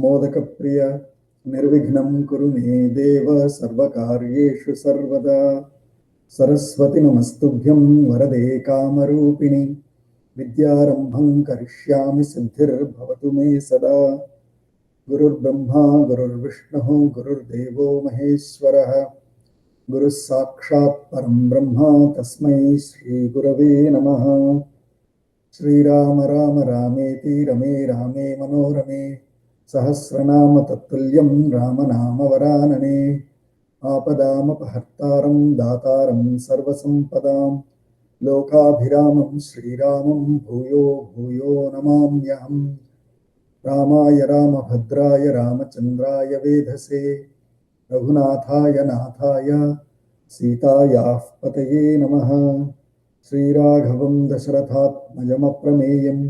मोदकप्रिय निर्विघ्नं कुरु मे देव सर्वकार्येषु सर्वदा सरस्वती नमस्तुभ्यं वरदे कामरूपिणि विद्यारम्भं करिष्यामि सिद्धिर्भवतु मे सदा गुरुर्ब्रह्मा गुरुर्विष्णुः गुरुर्देवो महेश्वरः गुरुः साक्षात् परं ब्रह्म तस्मै श्रीगुरवे नमः। श्रीराम राम रामेति रमे रामे मनोरमे सहस्रनाम तत्तुल्यं रामनाम वरानने आपदामपहर्तारं दातारं सर्वसम्पदां लोकाभिरामं श्रीरामं भूयो भूयो नमाम्यहम्। रामाय रामभद्राय रामचन्द्राय वेधसे रघुनाथाय नाथाय सीतायाः पतये नमः। श्रीराघवं दशरथात्मजमप्रमेयं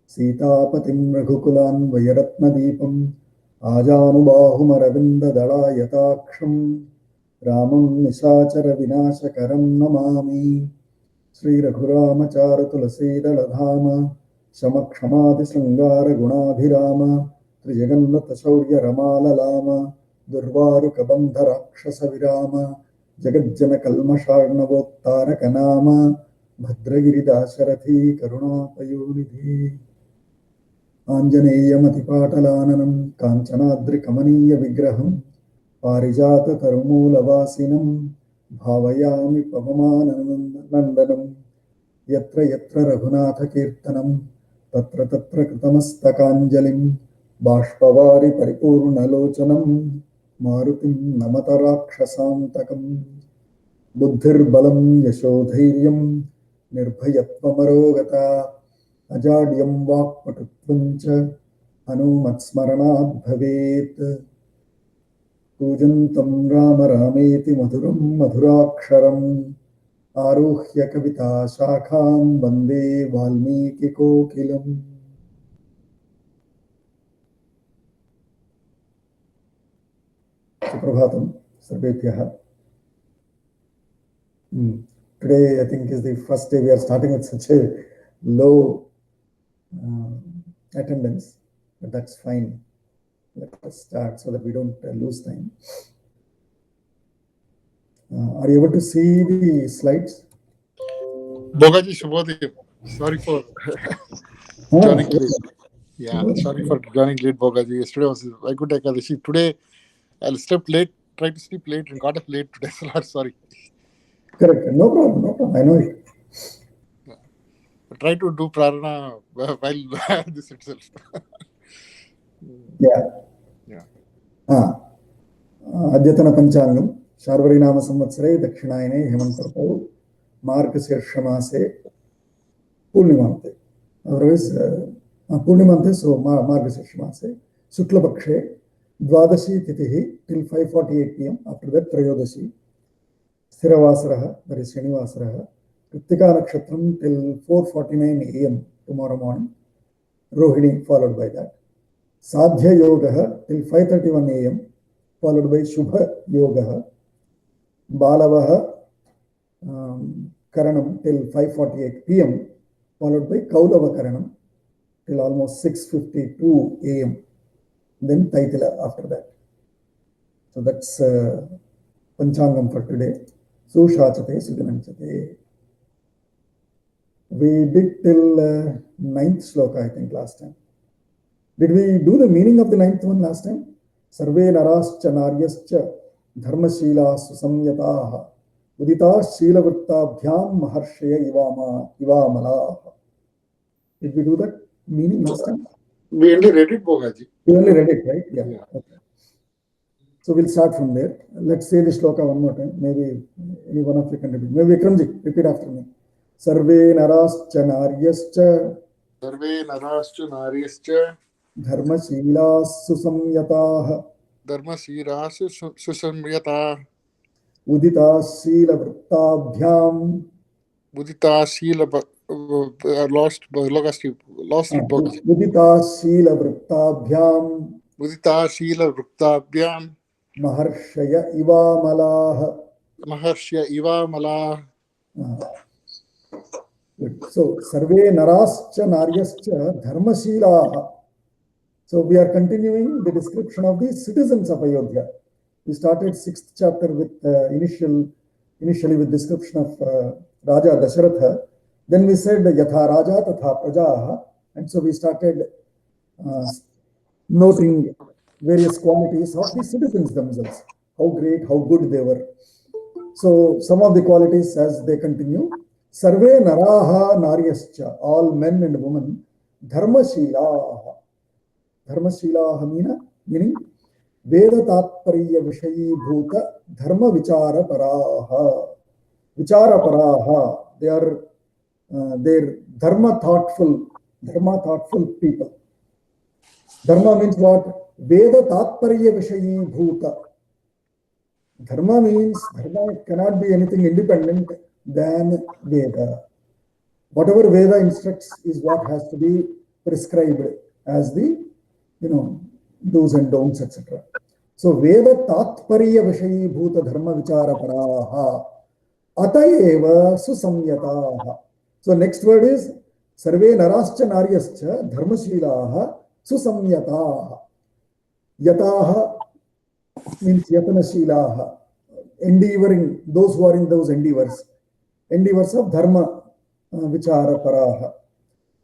सीतापतिं रघुकुलान्वयरत्नदीपम् आजानुबाहुमरविन्ददलायताक्षं रामं निशाचरविनाशकरं नमामि। श्रीरघुरामचारुतुलसीदलधाम शमक्षमादिशृङ्गारगुणाभिराम त्रिजगन्नतशौर्यरमाललाम दुर्वारुकबन्धराक्षसविराम जगज्जनकल्मषार्णवोत्तारकनाम भद्रगिरिदाशरथी करुणापयोनिधि आञ्जनेयमतिपाटलाननं काञ्चनाद्रिकमनीयविग्रहं पारिजाततरुमूलवासिनं भावयामि पवमाननन्दनं यत्र यत्र रघुनाथकीर्तनं तत्र तत्र कृतमस्तकाञ्जलिं बाष्पवारि परिपूर्णलोचनं मारुतिं नमत राक्षसान्तकम्। बुद्धिर्बलं यशोधैर्यं निर्भयत्वमरोगता अजाड्यं वाक्पटुत्वं च हनुमत्स्मरणात् भवेत्। पूजन्तं राम रामेति मधुरं मधुराक्षरम् आरुह्य कविताशाखां वन्दे वाल्मीकिकोकिलम्। सुप्रभातं सर्वेभ्यः। Today I think is the first day we are starting with such a low attendance, but that's fine. Let us start so that we don't lose time. Are you able to see the slides? Bogaji Shubhodaya. Sorry for joining late. Yeah, sorry for joining late, Bogaji. Yesterday was Vaikuntha Ekadashi. Today I'll sleep late, try to sleep late and got up late today. So sorry. Correct. No problem. No problem. I know it. Yeah. Try to do prarana while this itself. Yeah. Yeah. अद्यतन पंचांगम शार्वरी नाम संवत्सरे दक्षिणायने हेमंत ऋतौ मार्गशीर्षमासे पूर्णिमान्ते otherwise पूर्णिमान्ते so मार्गशीर्षमासे शुक्लपक्षे द्वादशी तिथिः till 5:48 PM. After that त्रयोदशी स्थिरवासरः that is शनिवासरः कृत्तिका नक्षत्रम till 4:49 AM tomorrow morning. रोहिणी followed by that. साध्य योगः till 5:31 AM followed by शुभ योगः. बालवः करणं till 5:48 PM followed by कौलव करणं till almost 6:52 AM. Then Taitila after that. So that's Panchangam for today. Sushachate Sujananchate. We did till 9th shloka, I think, last time. Did we do the meaning of the 9th one last time? Sarve narascha naryascha dharmashilas susamyataha uditas shilavrittabhyam maharshaya ivamalah. Did we do that meaning last time? We only read it, Bogaji. We only read it, right? Yeah. Okay. So we'll start from there. Let's say the shloka one more time. Maybe any one of you can repeat. Maybe Vikramji, repeat after me. Sarve narascha naryascha dharmashilas susamyataha uditas shilavrittabhyam lost it, Bogaji. uditas shilavrittabhyam maharshaya ivamalah. Good. So, sarve narascha naryascha dharmashilaha. So we are continuing the description of the citizens of Ayodhya. We started 6th chapter with initially with description of Raja Dasharatha. Then we said Yatha Raja Tatha Prajaha, and so we started noting various qualities of the citizens themselves, how great, how good they were. So some of the qualities as they continue: Sarve Naraha Naryascha, all men and women, Dharmashilaha. Dharmashilaha meaning Veda Tatparya Vishayibhuta Dharma Vichara Paraha. Vichara Paraha, they are they're dharma thoughtful people. Dharma means what? Veda Tatparya Vishayibhuta. Dharma means dharma cannot be anything independent than Veda. Whatever Veda instructs is what has to be prescribed as the, do's and don'ts, etc. So Veda Tatparya Vishayibhuta Dharma Vichara Paraha Atayeva Susamyataha. So next word is Sarve Narascha Naryascha Dharmashilaha Susamyataha. Yataha means Yatanashilaha, endeavoring, those who are in those endeavors of Dharma Vichara Paraha.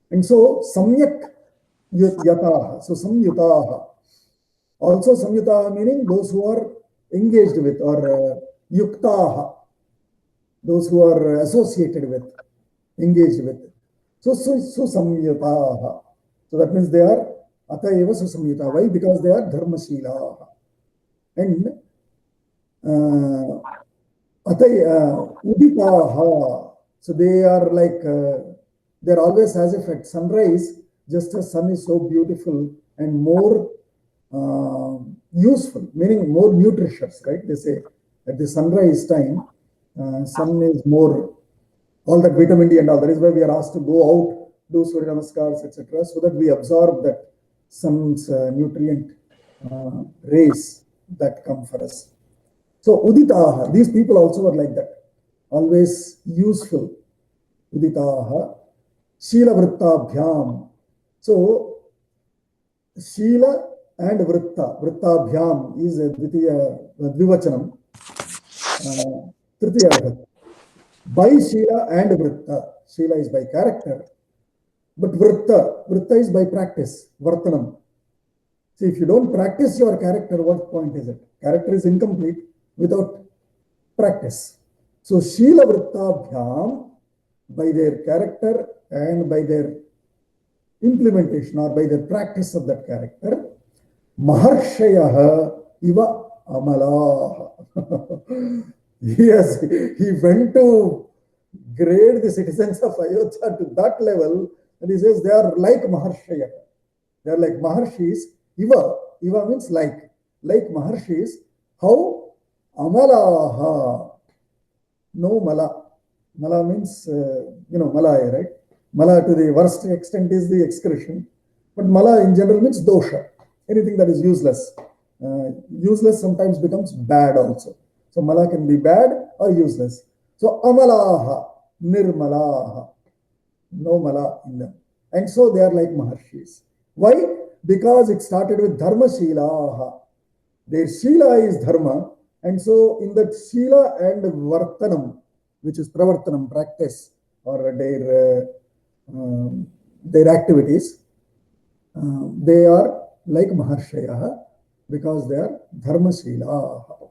And so Samyak Yataha, so Samyutaha. Also Samyutaha meaning those who are engaged with, or Yuktaha, those who are associated with, engaged with. So Susamyutaha. So that means they are Atayeva Susamyutaha. Why? Because they are Dharmashilaha. And Uditaha. So they are like, they're always as if at sunrise, just as sun is so beautiful and more useful, meaning more nutritious, right? They say at the sunrise time, sun is more, all that vitamin D and all. That is why we are asked to go out, do Surya Namaskars, etc., so that we absorb that sun's nutrient rays that come for us. So Uditaha, these people also are like that, always useful. Uditaha. Shila Vrittabhyam. So Shila and Vrittabhyam is a Dvivachanam. Tritiya Vibhakti. By Shila and Vritta. Shila is by character, but Vritta is by practice, Vartanam. See, if you don't practice your character, what point is it? Character is incomplete without practice. So Shila Vrittabhyam, by their character and by their implementation or by their practice of that character, Maharshayaha Iva Amalaha. Yes, he went to grade the citizens of Ayodhya to that level, and he says they are like Maharshaya. They are like Maharshis. Iva means like Maharshis. How? Amalaha. No Mala. Mala means, Malaya, right? Mala to the worst extent is the excretion. But Mala in general means dosha. Anything that is useless. Useless sometimes becomes bad also. So Mala can be bad or useless. So Amalaha, Nirmalaha. No Mala in them. And so they are like Maharshis. Why? Because it started with Dharma Shilaha. Their Shila is Dharma. And so in that Shila and Vartanam, which is Pravartanam, practice, or their activities, they are like Maharshayaha because they are Dharmashilaha.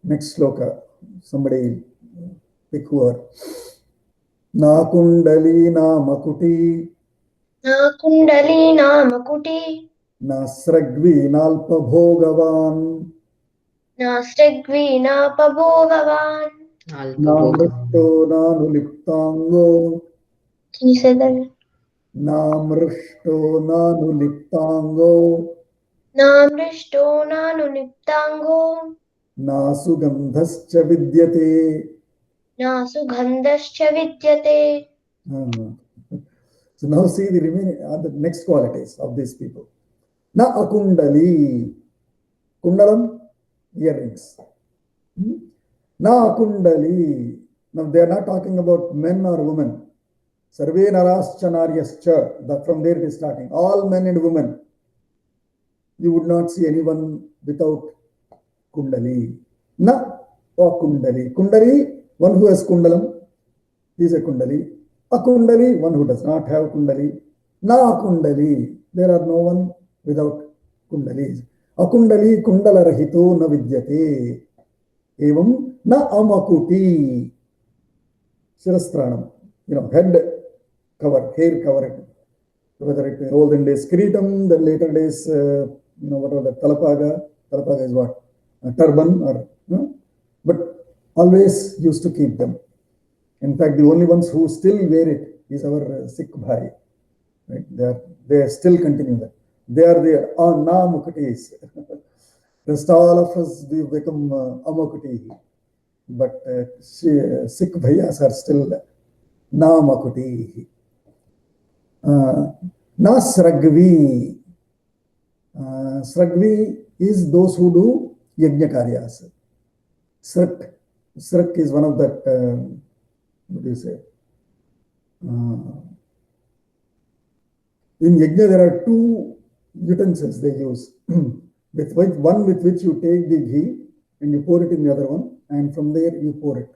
Next sloka, somebody pick word. Na kundali na makuti. Na kundali na makuti. Na sragvi nalpa bhogavan. Na sragvi nalpa bhogavan. Na mrishto nanu liptango. Can you say that? Na mrishto nanu liptango. Na mrishto nanu liptango. Na sugandhascha vidyate. Na sugandhascha vidyate. So now see the remaining, the next qualities of these people. Na akundali. Kundalam, earrings. Na akundali. Now they are not talking about men or women. Sarve narascha naryascha, that from there it is starting. All men and women. You would not see anyone without kundali. Na or kundali. Kundali, one who has kundalam, is a kundali. A kundali, one who does not have kundali. Na kundali, there are no one without kundalis. Akundali kundala rahito na vidyate. Evam na amakuti. Shirastranam, head cover, hair cover. Whether it is olden days kiritam, then later days, whatever the talapaga. Talapaga is what? A turban or, but always used to keep them. In fact, the only ones who still wear it is our Sikh Bhai. Right? They still continue that. They are the Namukutis. Rest all of us, we become Amakuti. But Sikh Bhayas are still Namakuti. Sragvi. Sragvi is those who do yajna karyas. Srak is one of that, what do you say? In yajna, there are two utensils they use. One with which you take the ghee and you pour it in the other one, and from there you pour it.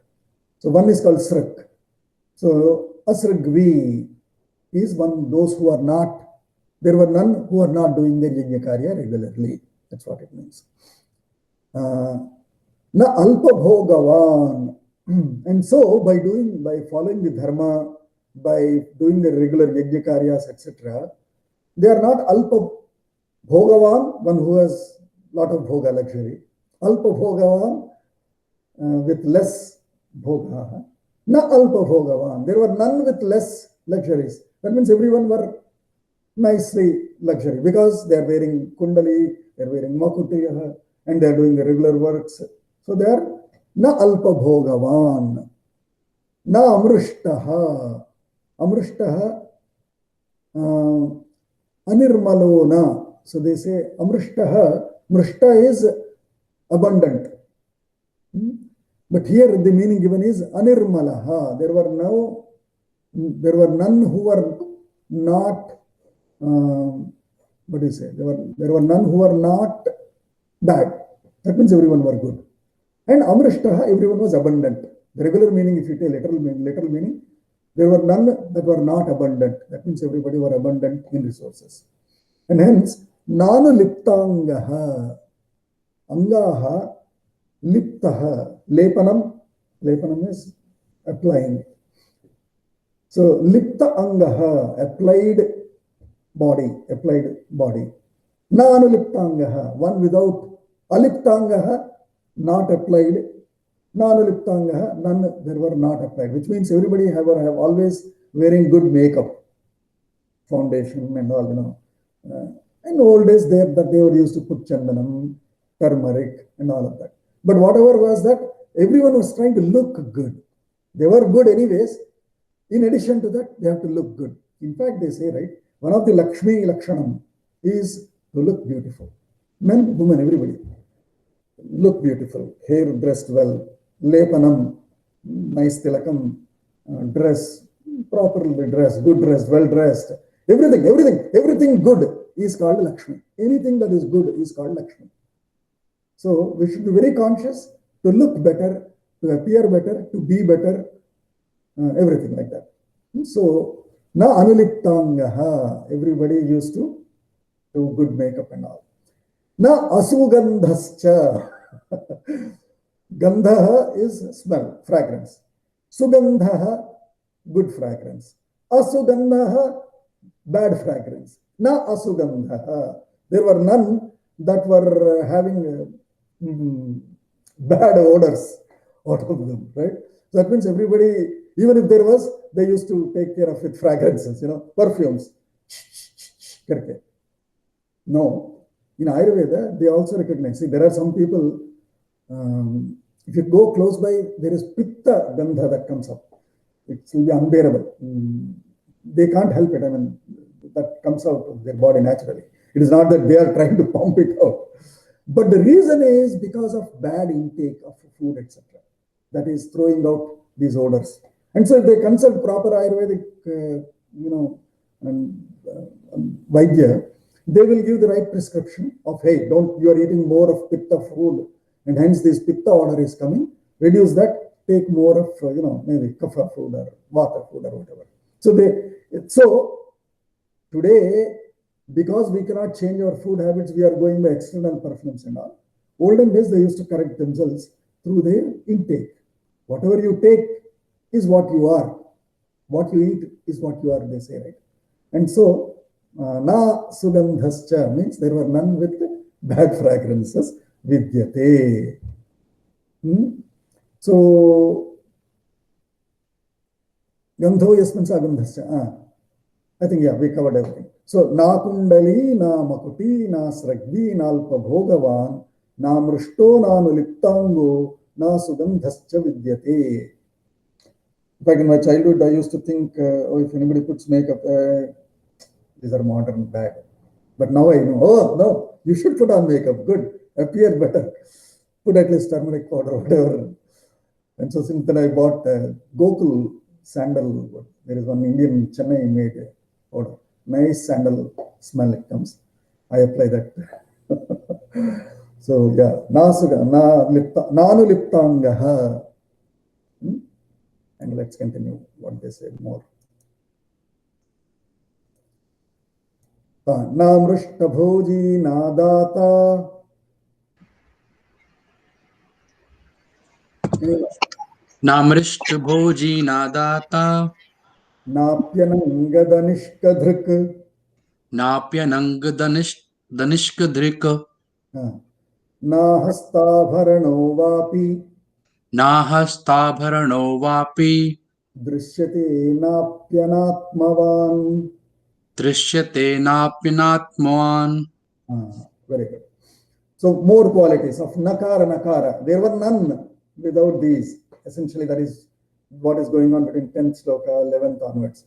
So one is called srak. So asragvi is those who are not, there were none who are not doing their yajna karya regularly. That's what it means. Na alpa bhogavan. And so by following the dharma, by doing the regular yajna karyas, etc., they are not alpa bhogavan, one who has lot of bhoga luxury. Alpa bhogavan with less bhoga. Na alpa bhogavan. There were none with less luxuries. That means everyone were nicely luxury because they are wearing kundali, they are wearing makuti, and they are doing the regular works. So they are na alpa bhogavan, na amrushtaha. Amrushtaha anirmalona. So they say amrushtaha. Mrushta is abundant. But here the meaning given is anirmalaha. There were none who were not, what do you say? There were none who were not bad. That means everyone were good. And amrushtaha, everyone was abundant. The regular meaning, if you take literal meaning, there were none that were not abundant. That means everybody were abundant in resources. And hence, nanu liptangaha. Angaha liptaha. Lepanam is applying. So lipta angaha, applied body. Nanu liptangaha, one without. Aliptangaha, not applied. Nanu liptangaha, none there were not applied. Which means everybody have always wearing good makeup, foundation and all, in old days they were used to put chandanam, turmeric and all of that. But whatever was that, everyone was trying to look good. They were good anyways. In addition to that, they have to look good. In fact, they say, right, one of the Lakshmi Lakshanam is to look beautiful. Men, women, everybody. Look beautiful, hair dressed well, lepanam, nice tilakam, dress, properly dressed, good dressed, well dressed. Everything good is called Lakshmi. Anything that is good is called Lakshmi. So we should be very conscious to look better, to appear better, to be better, everything like that. So, na anuliptangaha, everybody used to do good makeup and all. Na asugandhascha. Gandha is smell, fragrance. Sugandha, good fragrance. Asugandha, bad fragrance. Na asugandha. There were none that were having bad odors out of them, right? So that means everybody, even if there was, they used to take care of it fragrances, perfumes. No. In Ayurveda, they also recognize. See, there are some people, if you go close by, there is pitta gandha that comes up. It will be unbearable. They can't help it. I mean, that comes out of their body naturally. It is not that they are trying to pump it out. But the reason is because of bad intake of food, etc. That is throwing out these odors. And so if they consult proper Ayurvedic, Vaidya, they will give the right prescription of, hey, you are eating more of pitta food, and hence this pitta order is coming. Reduce that, take more of, maybe kapha food or vata food or whatever. So today, because we cannot change our food habits, we are going by external perfumes and all. Olden days, they used to correct themselves through their intake. Whatever you take is what you are. What you eat is what you are, they say, right? And so, na sugandhascha means there were none with bad fragrances, vidyate. So, gandho yasmin sa gandhascha. I think, yeah, we covered everything. So, na kundali, na makuti, na sragvi, na alpa bhogavan, na mrushto, na nuliptango, na sugandhascha vidyate. In fact, in my childhood, I used to think, if anybody puts makeup, these are modern bad. But now I know, oh, no, you should put on makeup. Good, appear better. Put at least turmeric powder, whatever. And so since then I bought Gokul sandal. There is one Indian Chennai made powder. Nice sandal smell it comes. I apply that. So yeah, nanu liptangaha. And let's continue what they say more. Na mrushtabhoji na data. Namrishtbhoji nadata Napyanangadanishkadhrik. Napyanangadanishkadhrik Nahastavharano vapi. Nahastabharano vapi Drishyate napyanatmavan. Drishyate napyanatmavan. Very good. So more qualities of nakara. There were none without these. Essentially, that is what is going on between 10th sloka, 11th onwards.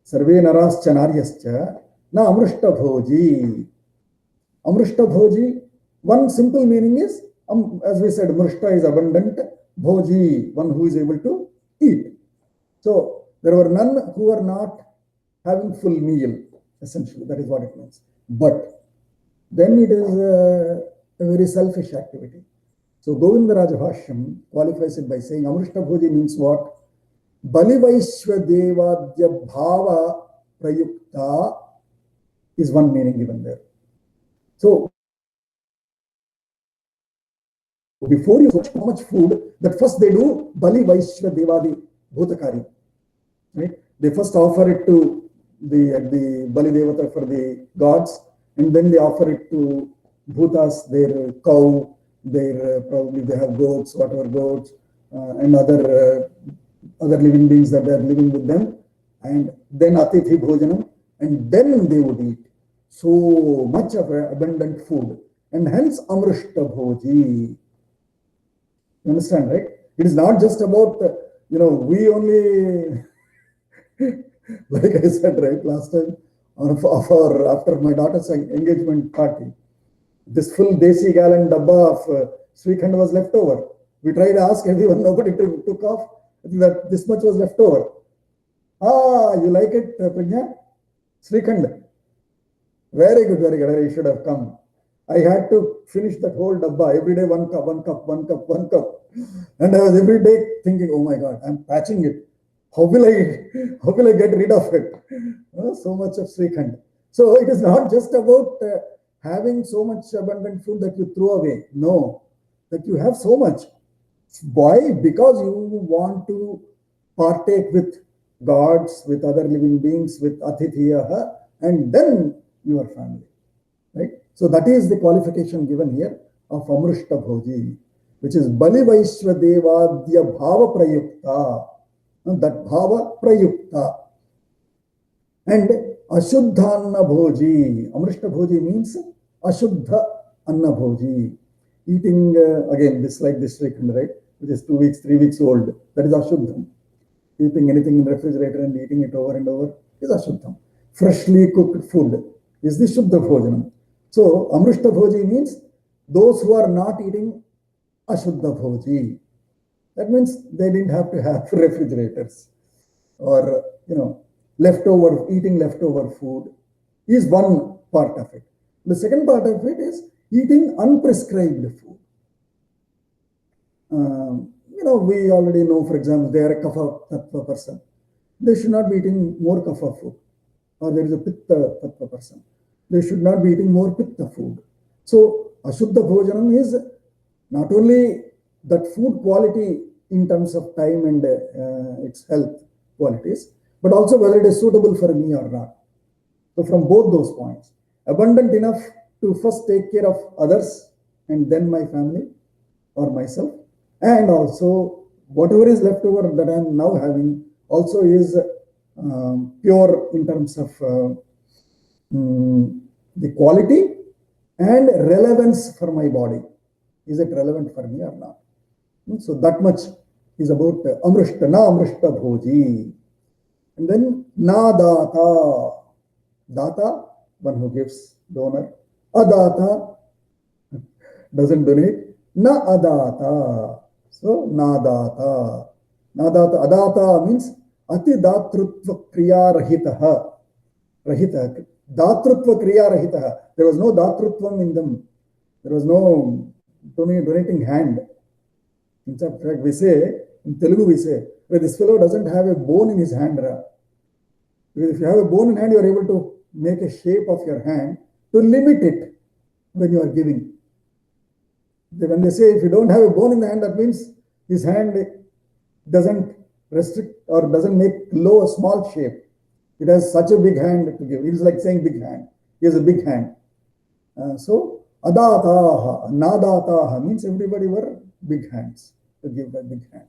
Sarve narascha naryascha na amrushtabhoji. Amrushtabhoji, one simple meaning is, as we said, mrushta is abundant, bhoji, one who is able to eat. So there were none who were not having full meal, essentially. That is what it means. But then it is a very selfish activity. So Govinda Rajabhashyam qualifies it by saying Amrushtabhoji means what? Balivaishwa Devadya Bhava Prayukta is one meaning given there. So before you so much food, that first they do Balivaishwa Devadi Bhutakari. Right? They first offer it to the Bali Devata for the gods, and then they offer it to Bhutas, their cow, their probably they have goats, whatever goats, and other living beings that they are living with them, and then Atithi Bhojanam, and then they would eat so much of abundant food, and hence Amrushta Bhoji. You understand, right? It is not just about we only like I said right last time after my daughter's engagement party. This full desi gallon dabba of Srikhand was left over. We tried to ask everyone, nobody took off. I think that this much was left over. You like it, Pragya? Srikhand. Very good, very good. You should have come. I had to finish that whole dabba every day, one cup. And I was every day thinking, oh my God, I'm patching it. How will I get rid of it? So much of Srikhand. So it is not just about having so much abundant food that you throw away. No, that you have so much. Why? Because you want to partake with gods, with other living beings, with Atithiyaha, and then your family. Right? So that is the qualification given here of Amrushta Bhoji, which is Bali Vaishwa Devadya Bhava Prayukta. That Bhava Prayukta. And Ashuddha Anna Bhoji. Amrushta Bhoji means Ashuddha Anna Bhoji. Eating, again, this like this weekend, right? Which is 2 weeks, 3 weeks old. That is Ashuddham. Keeping anything in the refrigerator and eating it over and over is Ashuddham. Freshly cooked food is the Shuddha Bhojanam. So, Amrushta Bhoji means those who are not eating Ashuddha Bhoji. That means they didn't have to have refrigerators. or eating leftover food is one part of it. The second part of it is eating unprescribed food. We already know, for example, they are a kapha tattva person. They should not be eating more kapha food. Or there is a pitta tattva person. They should not be eating more pitta food. So, ashuddha bhojanam is not only that food quality in terms of time and its health qualities, but also whether it is suitable for me or not. So, from both those points, abundant enough to first take care of others and then my family or myself, and also whatever is left over that I am now having also is pure in terms of the quality and relevance for my body. Is it relevant for me or not? So that much is about amrishta, na amrishta bhoji. And then na data. Data, one who gives, donor. Adata, doesn't donate. Na adata. So, nadata. Nadata. Adata means ati datrutva kriya rahitaha. Rahita. Datrutva kriya rahitaha. There was no datrutvam in them. There was no donating hand. In fact, we say, in Telugu we say, well, this fellow doesn't have a bone in his hand. If you have a bone in hand, you are able to make a shape of your hand to limit it when you are giving. When they say if you don't have a bone in the hand, that means his hand doesn't restrict or doesn't make low a small shape. It has such a big hand to give. It is like saying big hand. He has a big hand. So adataha, nadataha means everybody were big hands to give that big hand.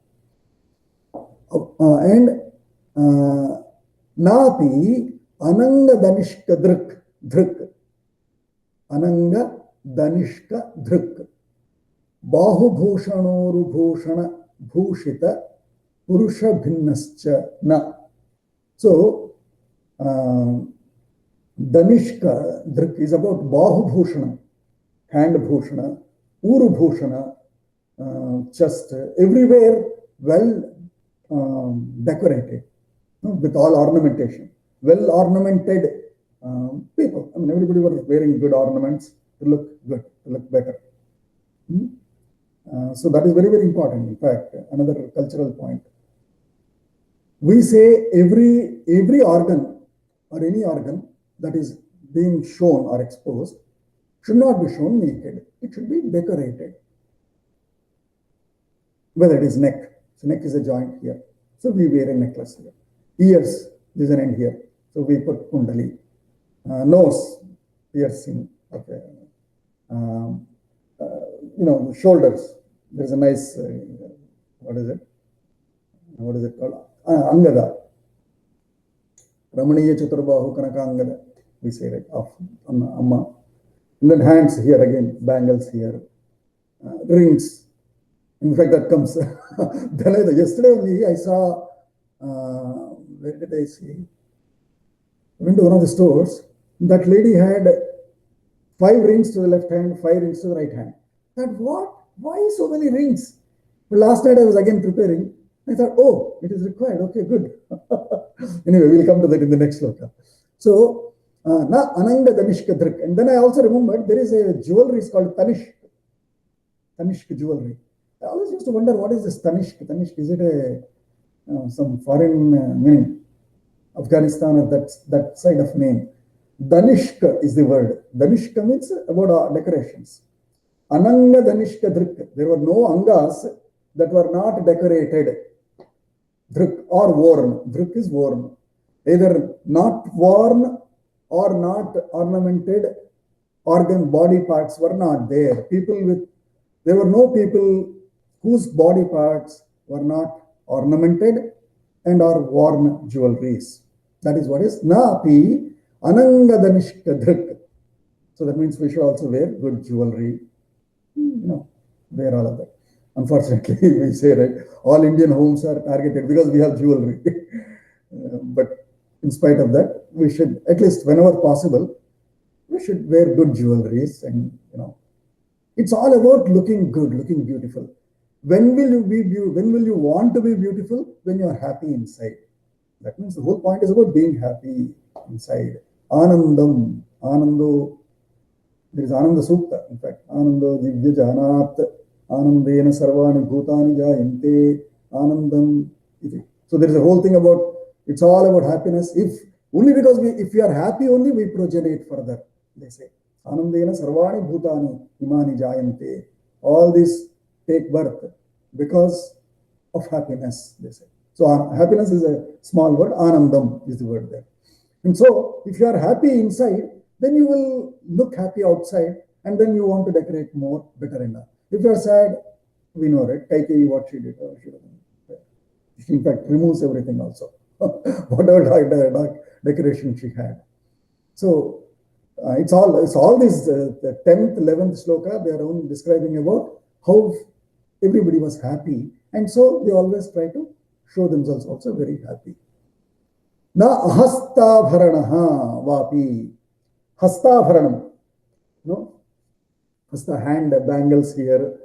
And napi ananga danishka dhruk. Ananga danishka dhruk. Bahubhushanoru bhushana bhushita purusha bhinnascha na. So, Danishka dhruk is about Bahubhushana, hand bhushana, uru bhushana, chest, everywhere well decorated, with all ornamentation, well ornamented people. I mean, everybody was wearing good ornaments to look good, to look better. So that is very, very important. In fact, another cultural point. We say every organ or any organ that is being shown or exposed should not be shown naked. It should be decorated. Whether it is neck. So neck is a joint here. So we wear a necklace here. Ears, there's an end here. So we put kundali. Nose, piercing. Okay. Shoulders. There's a nice, what is it? What is it called? Angada. Ramaniya Chaturbahu Kanaka Angada. We say it of Amma. And then hands here again, bangles here, rings. In fact, that comes. Then yesterday only I saw, where did I see? I went to one of the stores. That lady had 5 rings to the left hand, 5 rings to the right hand. I thought, what? Why so many rings? But last night I was again preparing. I thought, oh, it is required. Okay, good. Anyway, we'll come to that in the next sloka. So, na ananga danishka dhruk. And then I also remembered there is a jewelry called Tanishk. Tanishk jewelry. I always used to wonder, what is this Tanishk? Tanishk, is it some foreign meaning? Afghanistan or that side of name. Danishka is the word. Danishka means about decorations. Ananga danishka dhruk. There were no angas that were not decorated. Dhruk or worn. Dhruk is worn. Either not worn or not ornamented organ body parts were not there. There were no people whose body parts were not ornamented and are worn jewelries. That is what is napi ananga danishka dhruk. So that means we should also wear good jewelry. Wear all of that. Unfortunately, we say that all Indian homes are targeted because we have jewelry. But in spite of that, we should, at least whenever possible, we should wear good jewelries. And, it's all about looking good, looking beautiful. When will you want to be beautiful? When you are happy inside. That means the whole point is about being happy inside. Anandam, Anando, there is Ananda Sukta, in fact. Anando Divya Janat, Anandena Sarvani Bhutani Jayante, Anandam. So there is a whole thing about, it's all about happiness. If only because if we are happy only, we progenate further, they say. Anandena Sarvani Bhutani Imani Jayante. All these take birth because of happiness, they say. So happiness is a small word, Anandam is the word there. And so if you are happy inside, then you will look happy outside, and then you want to decorate more, better enough. If you are sad, we know, right? Kaikeyi, what she did, she in fact removes everything also, whatever dark decoration she had. So it's all this the 10th, 11th sloka, they are only describing about how everybody was happy, and so they always try to show themselves also very happy. Na ahastabharanaha vapi. Hastabharanam, no? Hasta, hand bangles here,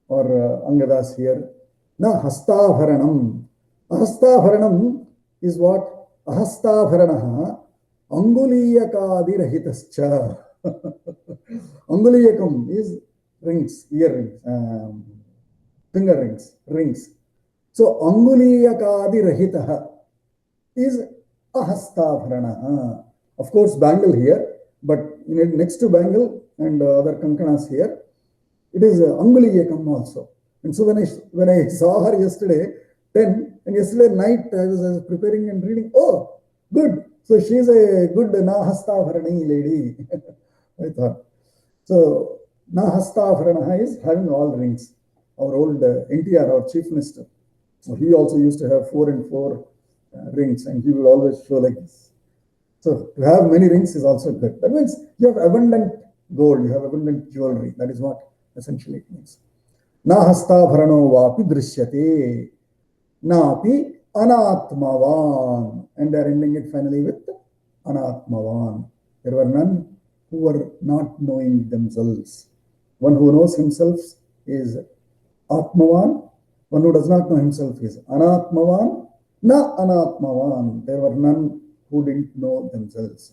or angadas here. Na hastabharanam. Ahastabharanam is what? Ahastabharanaha anguliyakadi rahitascha. Anguliyakam is rings, earrings, finger rings. So anguliyakadi rahitaha is ahastabharanaha. Of course, bangle here, but next to bangle and other kankanas here, it is anguliyakam also. And so when I saw her yesterday 10, and yesterday night I was preparing and reading, oh, good. So she is a good nahastabharani lady. I thought. So nahastabharanaha is having all rings. Our old NTR, our chief minister, so he also used to have 4 and 4 rings, and he will always show like this. So to have many rings is also good. That means you have abundant gold, you have abundant jewelry. That is what essentially it means. Na hastabharano vapi drishyate, napi anatmavan. And they are ending it finally with anatmavan. There were none who were not knowing themselves. One who knows himself is atmavan. One who does not know himself is anatmavan. Na anatmavan. There were none who didn't know themselves.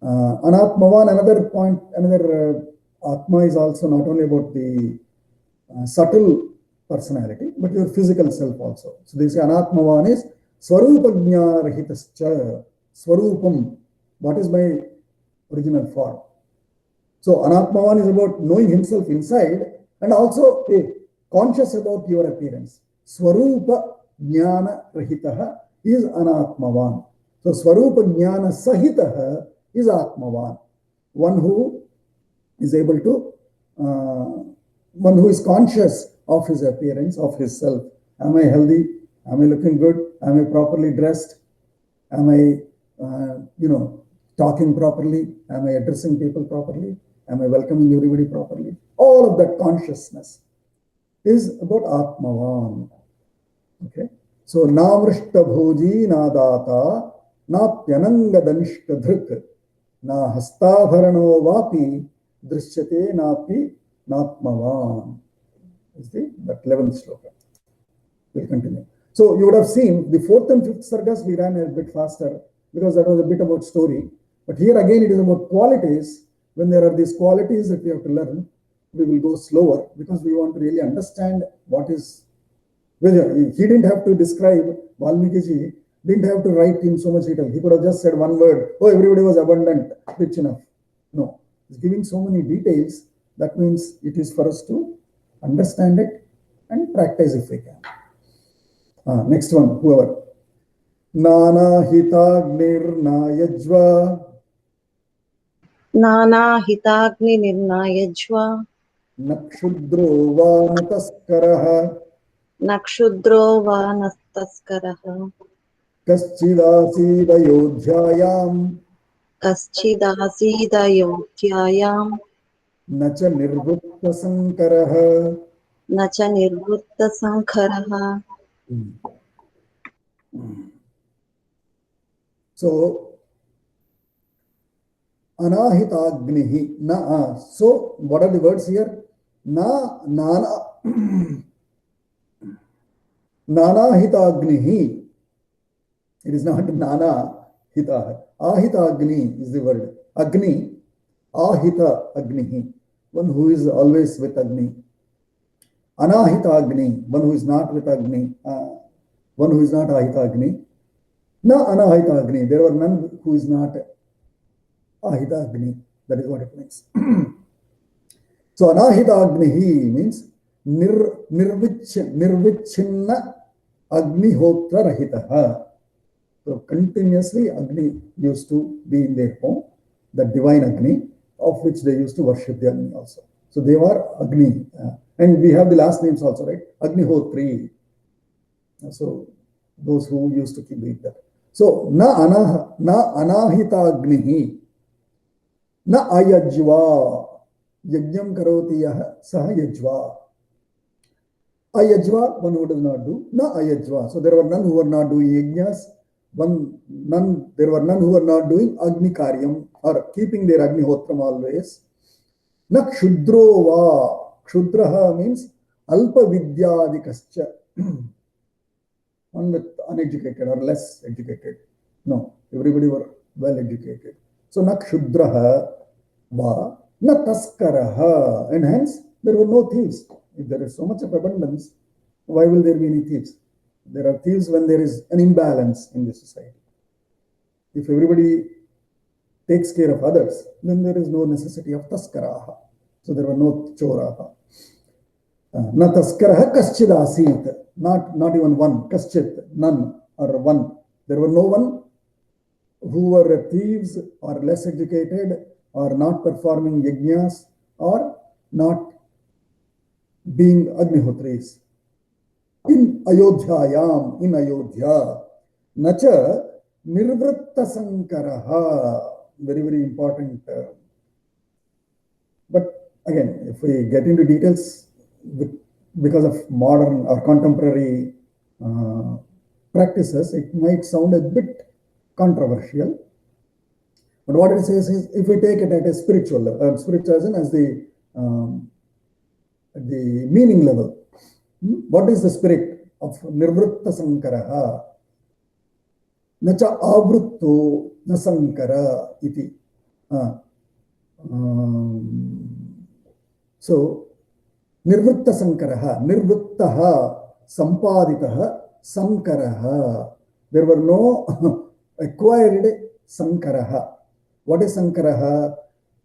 Anatmavan, another point, another Atma is also not only about the subtle personality, but your physical self also. So they say Anatmavan is Swarupajnana Rahitascha. Swarupam. What is my original form? So Anatmavan is about knowing himself inside and also conscious about your appearance. Swarupa Jnana Rahitaha is Anatmavan. So Swarupa Jnana Sahitaha is Atmavan. One who is able to, one who is conscious of his appearance, of his self. Am I healthy? Am I looking good? Am I properly dressed? Am I, talking properly? Am I addressing people properly? Am I welcoming everybody properly? All of that consciousness is about Atmavan. Okay. So Namrishta Bhoji Nadata Napyananga Danishka Dhrik Na Hastavharano Vapi Drishyate Napi Natmavan. Is that 11th sloka. We'll continue. So you would have seen the 4th and 5th sargas we ran a bit faster because that was a bit about story. But here again it is about qualities. When there are these qualities that we have to learn, we will go slower because we want to really understand what is. Well, he didn't have to describe, Valmiki ji didn't have to write in so much detail. He could have just said one word, oh, everybody was abundant, rich enough. No, he's giving so many details. That means it is for us to understand it and practice if we can. Next one, whoever. Nana hitagnir nayajva. Nana hitagni nirnayajva. Nakshudro vanataskaraha. Nakshudro vanastaskaraha. Kaschidasidayodhyayam. Kaschidasidayodhyayam. Nacha nirvutta sankaraha. Nacha nirvutta sankharaha. So, anahitagnihi. So, what are the words here? Nanahitagnihi. It is not Nana Hita. Ahita Agni is the word. Agni, Ahita Agni, one who is always with Agni. Anahita Agni, one who is not with Agni, one who is not Ahita Agni. Na Anahita Agni, there are none who is not Ahita Agni. That is what it means. So Anahita Agni means nirvichinna Agnihotra Rahitaha. So continuously Agni used to be in their home, the divine Agni, of which they used to worship the Agni also. So they were Agni. And we have the last names also, right? Agnihotri. So those who used to keep doing that. So na anahita agnihi, na ayajva, yajnam karoti yah sah yajva. Ayajva, one who does not do, na ayajva. So there were none who were not doing yajnas, there were none who were not doing agni karyam, or keeping their agnihotram always. Na kshudro va. Kshudraha means alpa vidyadikascha, one with uneducated or less educated. No, everybody were well educated. So na kshudraha va na taskaraha, and hence there were no thieves. If there is so much of abundance, why will there be any thieves? There are thieves when there is an imbalance in the society. If everybody takes care of others, then there is no necessity of taskaraha. So there were no choraha. Na taskaraha kaschid asit, not even one, kaschid, none, or one. There were no one who were thieves or less educated or not performing yajnas or not being agnihotris. In ayodhyayam, in Ayodhya, nacha nirvritta sankaraha, very, very important. But again, if we get into details, because of modern or contemporary practices, it might sound a bit controversial. But what it says is, if we take it at a spiritual level, spiritualism as the meaning level, what is the spirit of nirvritta sankaraha? Nacha avrutto na sankara iti. So nirvritta sankaraha, nirvrittaha, sampaditaha, sankaraha. There were no acquired sankaraha. What is sankaraha?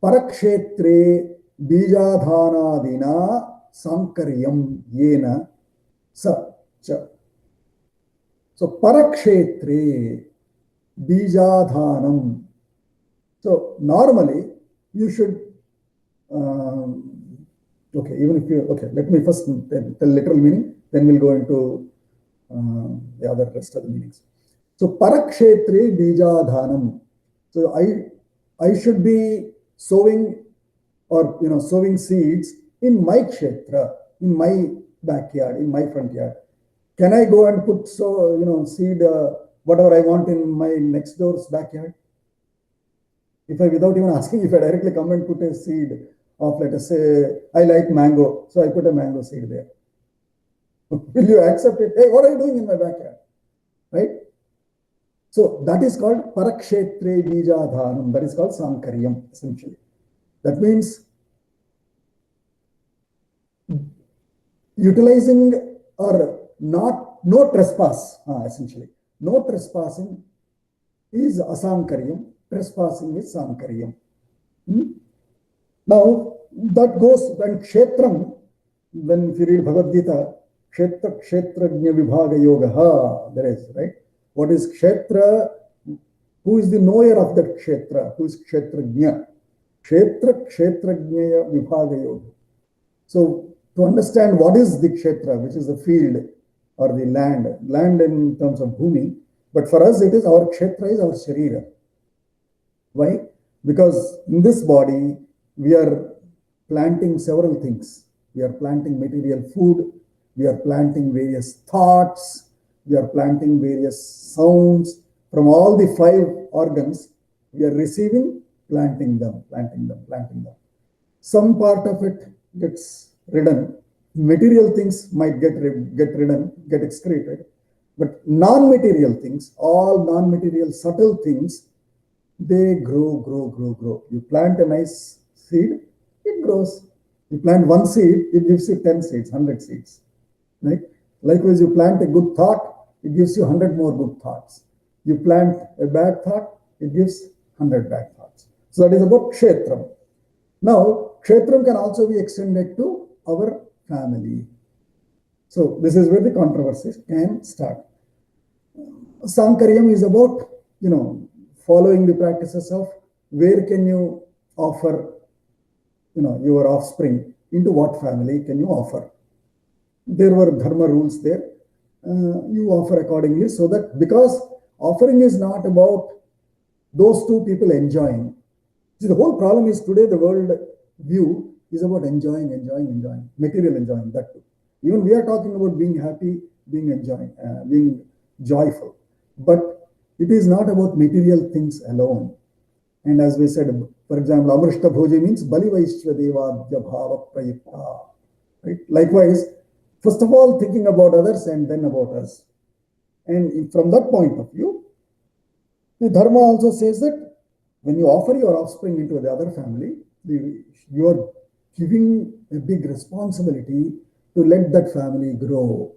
Parakshetre bijadhanadina sankaryam yena sa cha. So parakshetre bijadhanam. So normally you should okay, even if you, okay, let me first tell the literal meaning, then we'll go into the other rest of the meanings. So parakshetre bijadhanam. So I should be sowing, or sowing seeds in my kshetra, in my backyard, in my front yard. Can I go and put seed whatever I want in my next door's backyard? If I, without even asking, if I directly come and put a seed of, let us say, I like mango, so I put a mango seed there. Will you accept it? Hey, what are you doing in my backyard? Right? So that is called parakshetre bijadhanam. That is called sankaryam, essentially. That means utilizing or no trespass, essentially. No trespassing is asankaryam. Trespassing is sankaryam. Now, that goes, when kshetram, when if you read Bhagavad Gita, kshetra kshetrajna vibhaga yogaha, there is, right? What is kshetra? Who is the knower of that kshetra? Who is kshetrajna? Kshetra kshetrajnaya vibhaga yoga. So, to understand what is the kshetra, which is the field or the land in terms of bhumi, but for us it is, our kshetra is our sharira. Why? Because in this body, we are planting several things. We are planting material food, we are planting various thoughts, we are planting various sounds. From all the 5 organs, we are receiving, planting them. Some part of it gets ridden. Material things might get ridden, get excreted. But non-material things, all non-material subtle things, they grow. You plant a nice seed, it grows. You plant one seed, it gives you 10 seeds, 100 seeds. Right? Likewise, you plant a good thought, it gives you 100 more good thoughts. You plant a bad thought, it gives 100 bad thoughts. So that is about kshetram. Now, kshetram can also be extended to our family. So this is where the controversies can start. Sankaryam is about, following the practices of where can you offer, your offspring, into what family can you offer. There were dharma rules there. You offer accordingly, so that, because offering is not about those two people enjoying. See, the whole problem is today the world view is about enjoying, material enjoying, that too. Even we are talking about being happy, being enjoying, being joyful. But it is not about material things alone. And as we said, for example, Amrishta Bhoji means Bali Vaishya Devadya Bhava Prayukta. Right? Likewise, first of all, thinking about others and then about us. And from that point of view, the Dharma also says that when you offer your offspring into the other family, you are giving a big responsibility to let that family grow.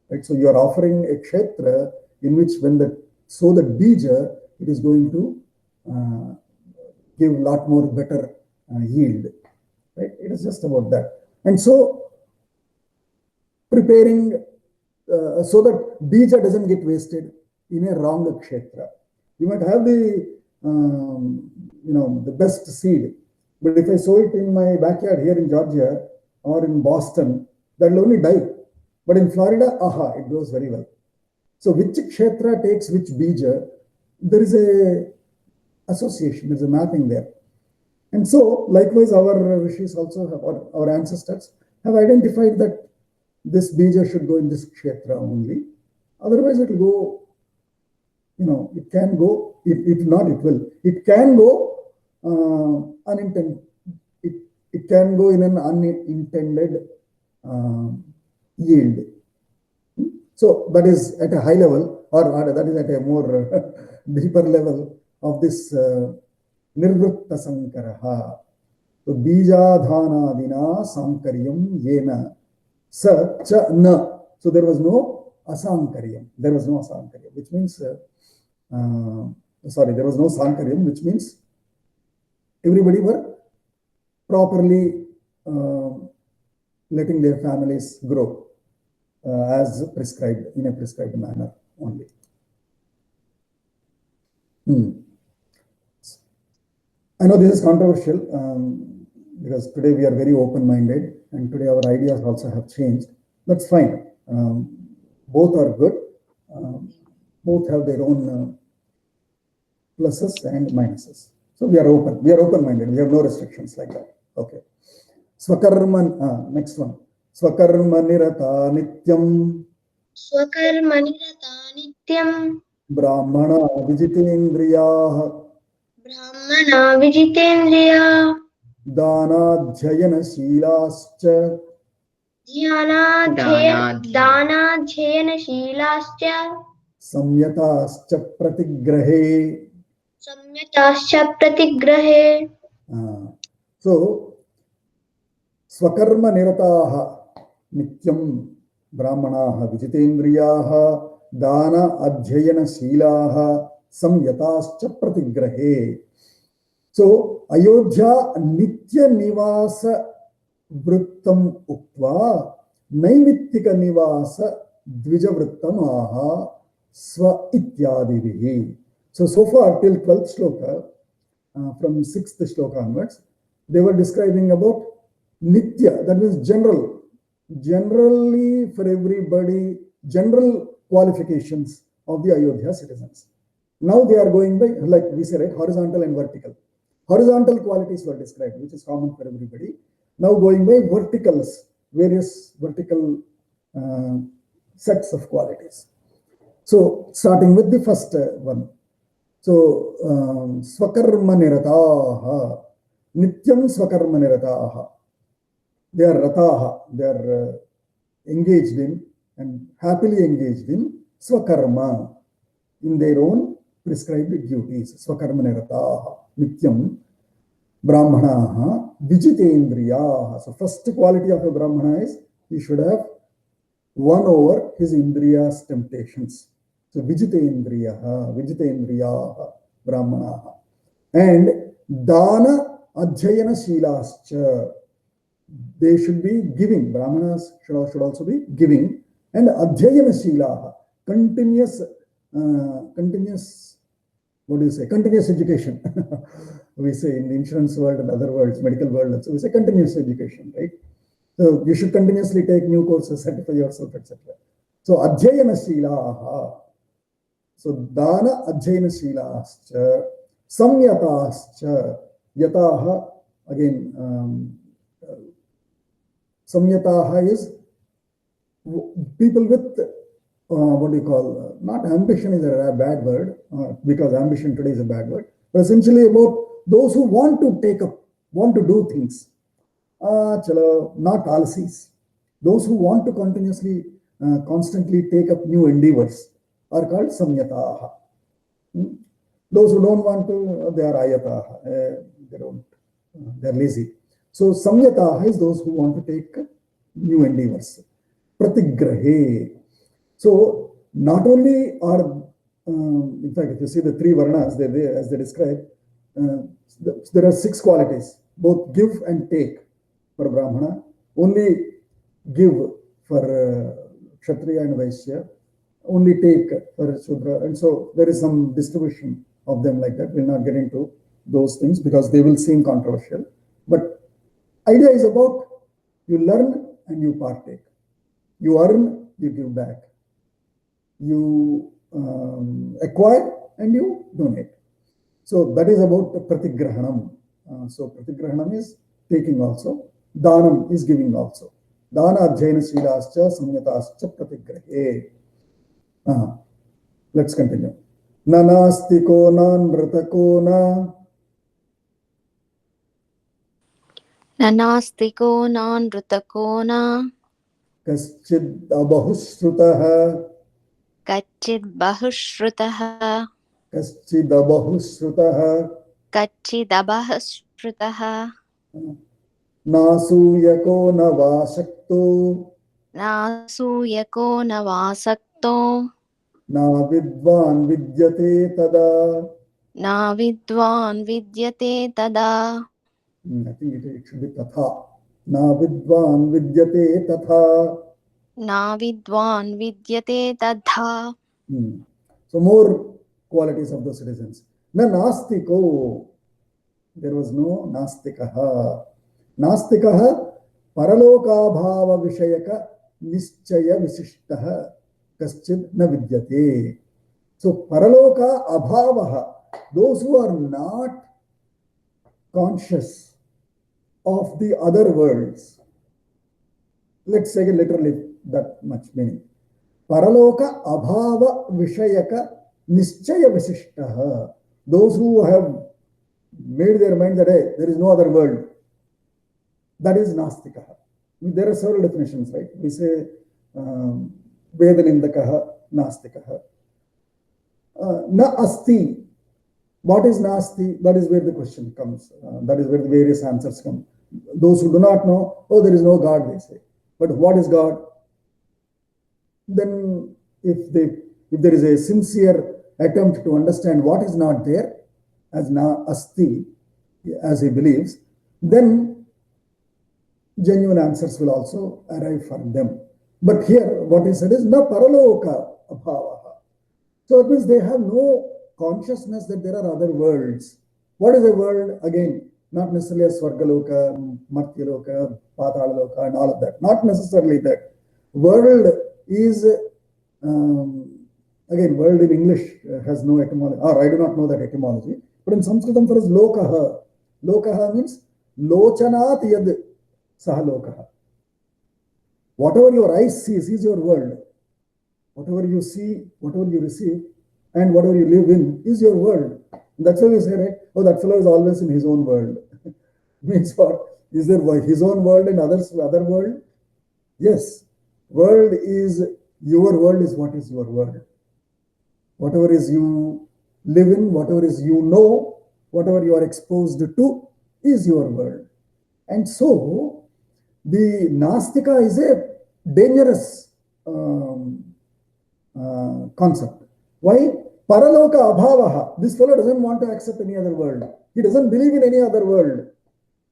Right? So you are offering a kshetra in which when sow that bija, it is going to give a lot more better yield. Right? It is just about that. And so preparing so that bija doesn't get wasted in a wrong kshetra. You might have the best seed, but if I sow it in my backyard here in Georgia or in Boston, that will only die. But in Florida, it grows very well. So which kshetra takes which bija, there is a association, there is a mapping there. And so likewise our rishis also have, or our ancestors have identified that this bija should go in this kshetra only. Otherwise it will go, it can go, it can go unintended. It can go in an unintended yield. So that is at a high level, or that is at a more deeper level of this nirvritta sankaraha. So bijadhanadina sankaryam yena sa cha na. So there was no asankaryam. Which means, there was no sankaryam, which means everybody were properly letting their families grow as prescribed, in a prescribed manner only. I know this is controversial because today we are very open-minded and today our ideas also have changed. That's fine. Both are good. Both have their own pluses and minuses. So we are open. We are open-minded. We have no restrictions like that. Okay. Swakarma, next one. Swakarma nirata nityam. Swakarma nirata nityam. Brahmana vijitendriyaha. Brahmana vijitendriya. Danadhyayana shilascha. Danadhyayana shilascha. Samyatascha pratigrahe. Samyatascha pratigrahe. So, Swakarma nirataha nityam brahmanaha vijitendriyaha dana adhyayana shilaha samyatascha pratigrahe. So, Ayodhya nitya nivasa vrittam uktva naimittika nivasa dvija vrittamaha swa ityadivihi. So far till 12th shloka, from 6th shloka onwards, they were describing about nitya, that means generally for everybody, general qualifications of the Ayodhya citizens. Now they are going by, like we say, right, horizontal and vertical. Horizontal qualities were described, which is common for everybody. Now going by verticals, various vertical sets of qualities. So starting with the first one. So, swakarma nirataha, nityam swakarma nirataha. They are rataha, they are engaged in and happily engaged in swakarma, in their own prescribed duties. Swakarma nirataha nityam brahmanaha vijitendriyaha. So first quality of a brahmana is he should have won over his indriyas temptations. So vijitendriyaha brahmanaha. And dana adhyayana shilascha. They should be giving. Brahmanas should also be giving. And adhyayana shilaha, continuous, what do you say? Continuous education. We say in the insurance world and other worlds, medical world, so we say continuous education, right? So you should continuously take new courses, certify yourself, etc. So adhyayana shilaha. So dana adhyayana shilascha, samyatascha, yataha, again, samyataha is people with what do you call, not ambition is a bad word, because ambition today is a bad word, but essentially about those who want to take up, want to do things. Chalo, not alsis. Those who want to continuously, constantly take up new endeavors are called samyataha. Those who don't want to, they are ayataha. They don't, they're lazy. So samyataha is those who want to take new endeavors. Pratigrahe. So not only are, in fact, if you see the three varnas, as they describe, there are 6 qualities, both give and take for Brahmana, only give for Kshatriya and Vaishya, only take for Shudra. And so there is some distribution of them like that. We'll not get into those things because they will seem controversial. But idea is about you learn and you partake. You earn, you give back. You acquire and you donate. So that is about pratigrahanam. So pratigrahanam is taking also. Danam is giving also. Dana adhyayana shilascha samyatascha pratigrahe. Let's continue. Nanastiko nanvratako na. Nanastiko nanvratako na. Kaschid abahushrutaha. Kachid bahushrutaha. Kaschid abahushrutaha. Kachid abahushrutaha. Nasuyako navashakto. Nasuyako navasakto. Na vidvan vidyate tada. Na vidvan vidyate tada. I think it should be tatha. Na vidvan vidyate tatha. Na vidvan vidyate tadha. So more qualities of the citizens. Na nastiko. There was no nastikaha. Nastikaha paralokabhava vishayaka nischaya visishtaha kaschid na vidyate. So paraloka abhavaha, those who are not conscious of the other worlds. Let's say literally that much meaning. Paraloka abhava vishayaka nischaya visishtaha. Those who have made their mind that hey, there is no other world. That is nastikaha. There are several definitions, right? We say vedanindakaha, nastikaha. Na asti. What is nasti? That is where the question comes. That is where the various answers come. Those who do not know, oh, there is no God, they say. But what is God? Then if there is a sincere attempt to understand what is not there, as na asti, as he believes, then genuine answers will also arrive for them. But here, what he said is na paraloka abhavaha. So it means they have no consciousness that there are other worlds. What is a world? Again, not necessarily a Swargaloka, Matyaloka, Patalaloka, and all of that. Not necessarily that. World is, again, world in English has no etymology, or I do not know that etymology. But in Sanskritam, for us, lokaha. Lokaha means lochanat yad saha lokaha. Whatever your eyes sees is your world. Whatever you see, whatever you receive, and whatever you live in is your world. That's why we say, right? Oh, that fellow is always in his own world. Means what? Is there his own world and other world? Yes. World is Your world is what is your world. Whatever is you live in, whatever is you know, whatever you are exposed to is your world. And so the Nastika is a dangerous concept. Why? Paraloka abhavaha. This fellow doesn't want to accept any other world. He doesn't believe in any other world.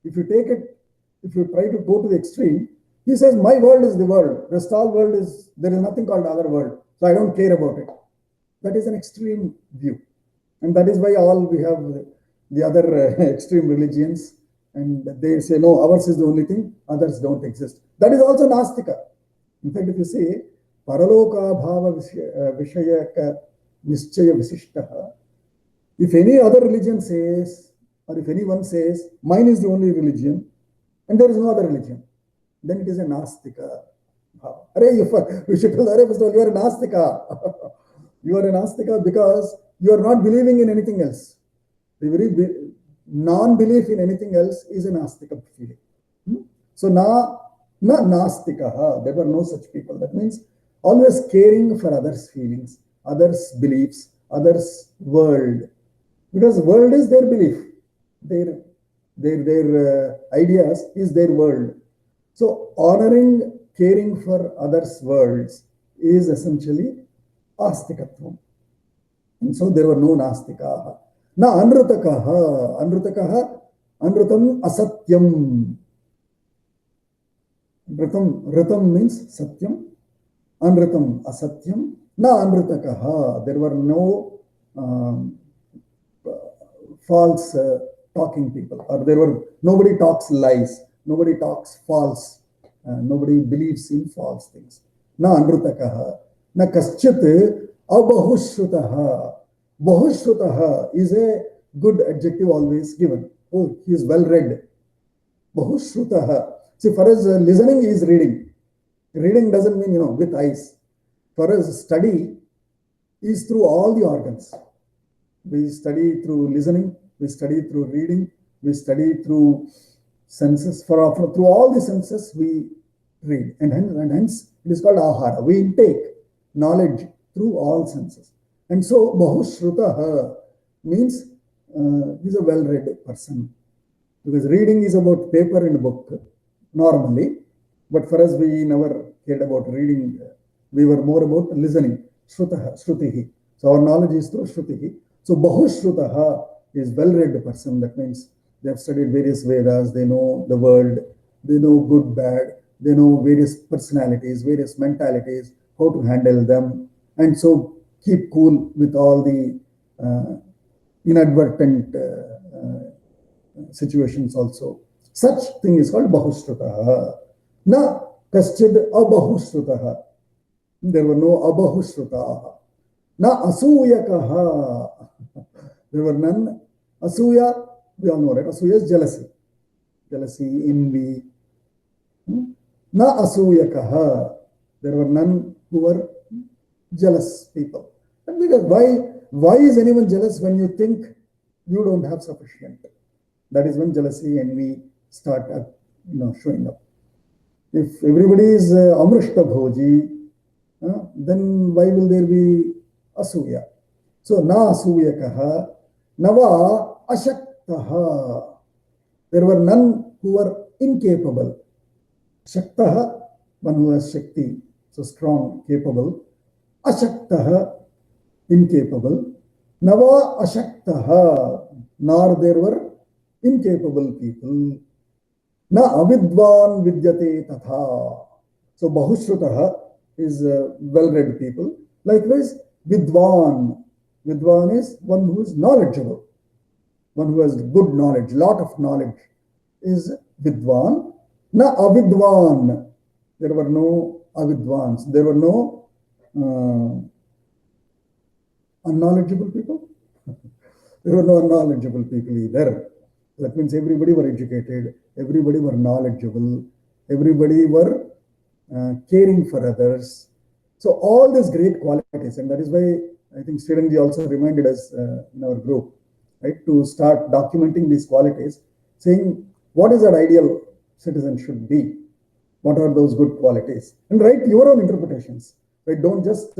If you take it, if you try to go to the extreme, he says, my world is the world. Rest all world is, there is nothing called other world. So I don't care about it. That is an extreme view. And that is why all we have the other extreme religions, and they say, no, ours is the only thing, others don't exist. That is also Nastika. In fact, if you say, Paraloka bhava vishayaka nischaya visishtaha, if any other religion says, or if anyone says, mine is the only religion, and there is no other religion, then it is a Nastika. You should tell the first of all, you are a Nastika. You are a Nastika because you are not believing in anything else. The very non-belief in anything else is a Nastika feeling. So, na Nastika, there were no such people. That means always caring for others' feelings, others' beliefs, others' world. Because world is their belief. Their ideas is their world. So honoring, caring for others' worlds is essentially Astikatvam. And so there were no Nastikaha. Na Anrutakaha. Anrutam asatyam. Ritam means satyam. Anrutam asatyam. Na Anrutakaha. There were no false talking people, or nobody talks lies, nobody talks false, nobody believes in false things. Na Anrutakaha. Na kaschit abahushutaha. Bahushutaha is a good adjective always given. Oh, he is well read. Bahushutaha. See, for us, listening is reading. Reading doesn't mean, with eyes. For us, study is through all the organs. We study through listening, we study through reading, we study through senses. Through all the senses, we read. And hence, it is called ahara. We intake knowledge through all senses. And so, bahushrutaha means he's a well-read person. Because reading is about paper and book, normally. But for us, we never cared about reading. We were more about listening. Shrutaha, shrutihi. So our knowledge is through shrutihi. So bahushrutaha is well-read person. That means they have studied various Vedas. They know the world. They know good, bad. They know various personalities, various mentalities, how to handle them. And so keep cool with all the inadvertent situations also. Such thing is called bahushrutaha. Na kaschid abahushrutaha. There were no abahushrutaha. Na asuyakaha. There were none. Asuya, we all know, right? Asuya is jealousy. Jealousy, envy. Na asuyakaha. There were none who were jealous people. And because why is anyone jealous when you think you don't have sufficient? That is when jealousy, envy start showing up. If everybody is amrishta bhoji, then why will there be asuya? So na asuyakaha, nava ashaktaha. There were none who were incapable. Shaktaha, one who has shakti, so strong, capable. Ashaktaha, incapable. Nava ashaktaha, nor there were incapable people. Na avidvan vidyate tatha. So bahushrutaha is well-read people. Likewise, vidvan. Vidvan is one who is knowledgeable. One who has good knowledge, lot of knowledge is vidvan. Na avidvan. There were no avidvans. There were no unknowledgeable people. There were no unknowledgeable people either. That means everybody were educated, everybody were knowledgeable, everybody were caring for others. So all these great qualities, and that is why I think Srirangi also reminded us in our group, right, to start documenting these qualities, saying what is our ideal citizen should be, what are those good qualities, and write your own interpretations. Right? Don't just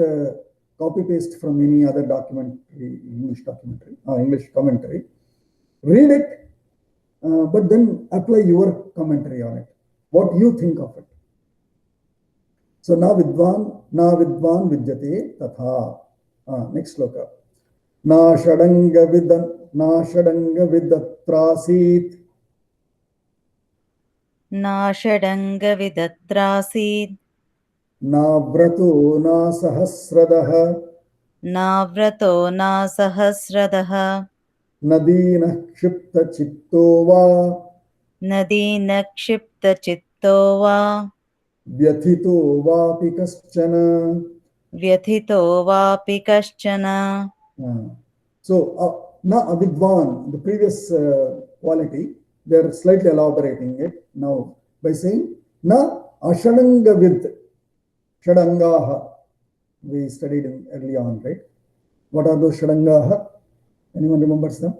copy paste from any other documentary, English documentary, English commentary. Read it, but then apply your commentary on it. What you think of it. So na vidvan vidyate tatha. Next sloka. Na shadanga vidatrasit. नाषडङ्गविदत्रासीत् Navrato na sahasradaha. नाव्रतो नासहस्रदः Nadina kshipta chitto va. नदीनक्षिप्तचित्तो वा Vyathito vapi kaschana. व्यथितो वापि कश्चन. So, na avidvan, the previous quality, they are slightly elaborating it now by saying na ashadanga vid shadangaha. We studied early on, right? What are those shadangaha? Anyone remembers them?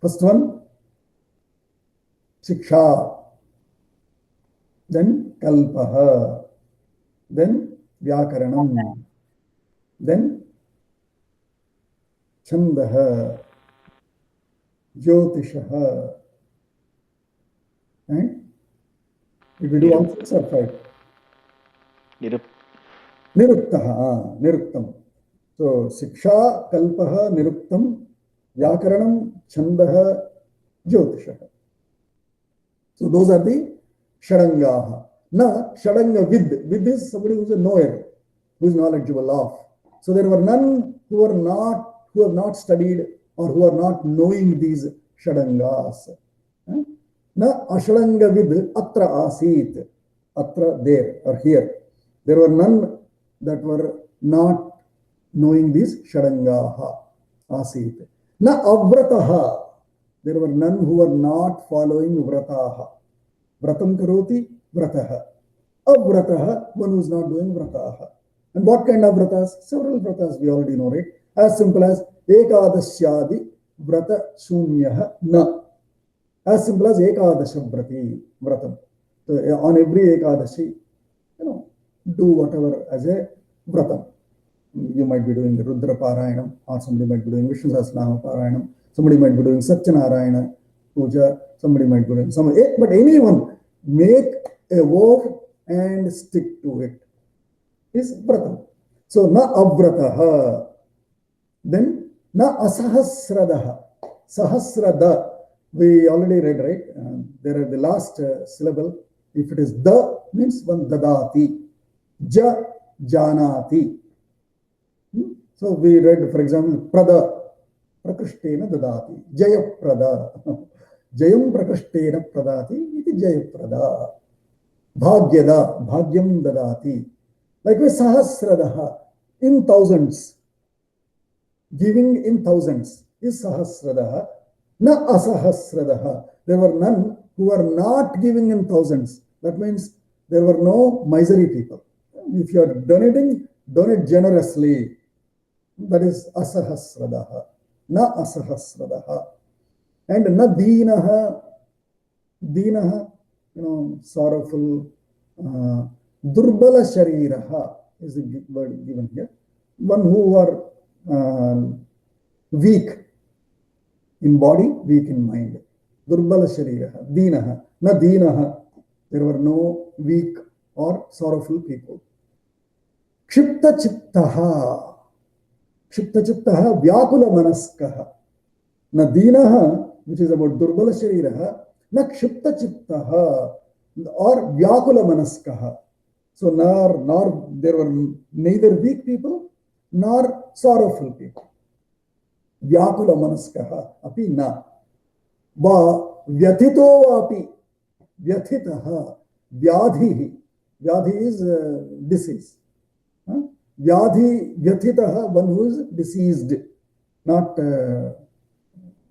First one, shiksha. Then kalpaha. Then vyakaranam. Then chandaha. Jyotishaha. Right? Did we do all 6 or 5? Niruktaha. Niruktam. So, Siksha, Kalpaha, Niruktam, Vyakaranam, Chandaha, Jyotishaha. So, those are the Shadangaha. Na, Shadanga Vid. Vid is somebody who is a knower, who is knowledgeable of. So, there were none who have not studied or who are not knowing these Shadangas. Na ashadanga vid atra asit. Atra there or here. There were none that were not knowing these shadangaha asit. Na avrataha. There were none who were not following vrataha. Vratam karoti vrataha. Avrataha, one who is not doing vrataha. And what kind of vratas? Several vratas we already know, right? As simple as ekadasyadi vrata shunyaha na. As simple as ekadasha vratam. So on every ekadashi, do whatever as a vratam. You might be doing the Rudra Parayanam, or somebody might be doing Vishnu Sahasranama Parayanam, somebody might be doing Satyanarayana Puja, somebody might be doing some, but anyone make a vow and stick to it is vratam. So na avrataha. Then na asahasradaha. Sahasrada. We already read, right? There are the last syllable. If it is the, means one dadati. Ja, janati. So we read, for example, prada. Prakrishtena dadati. Jaya prada. Jayam prakrishtena pradati. Iti jaya prada. Bhagyada. Bhagyam dadati. Likewise, sahasradaha. In thousands. Giving in thousands is sahasradaha. Na asahasradaha. There were none who were not giving in thousands. That means there were no misery people. If you are donating, donate generously. That is asahasradaha. Na asahasradaha. And na dinaha. Dinaha, sorrowful. Durbala shariraha is the word given here. One who are weak in body, weak in mind. Durbala shariraha, dinaha, na dinaha. There were no weak or sorrowful people. Kshipta chittaha. Kshipta chittaha, vyakula manaskaha. Na dinaha, which is about durbala shariraha, na kshipta chittaha, or vyakula manaskaha. So, nor there were neither weak people nor sorrowful people. Vyakula manaskaha api na. Va vyathito api. Vyathitaha. Vyadhi. Vyadhi is disease. Vyadhi vyathitaha, one who is diseased. Not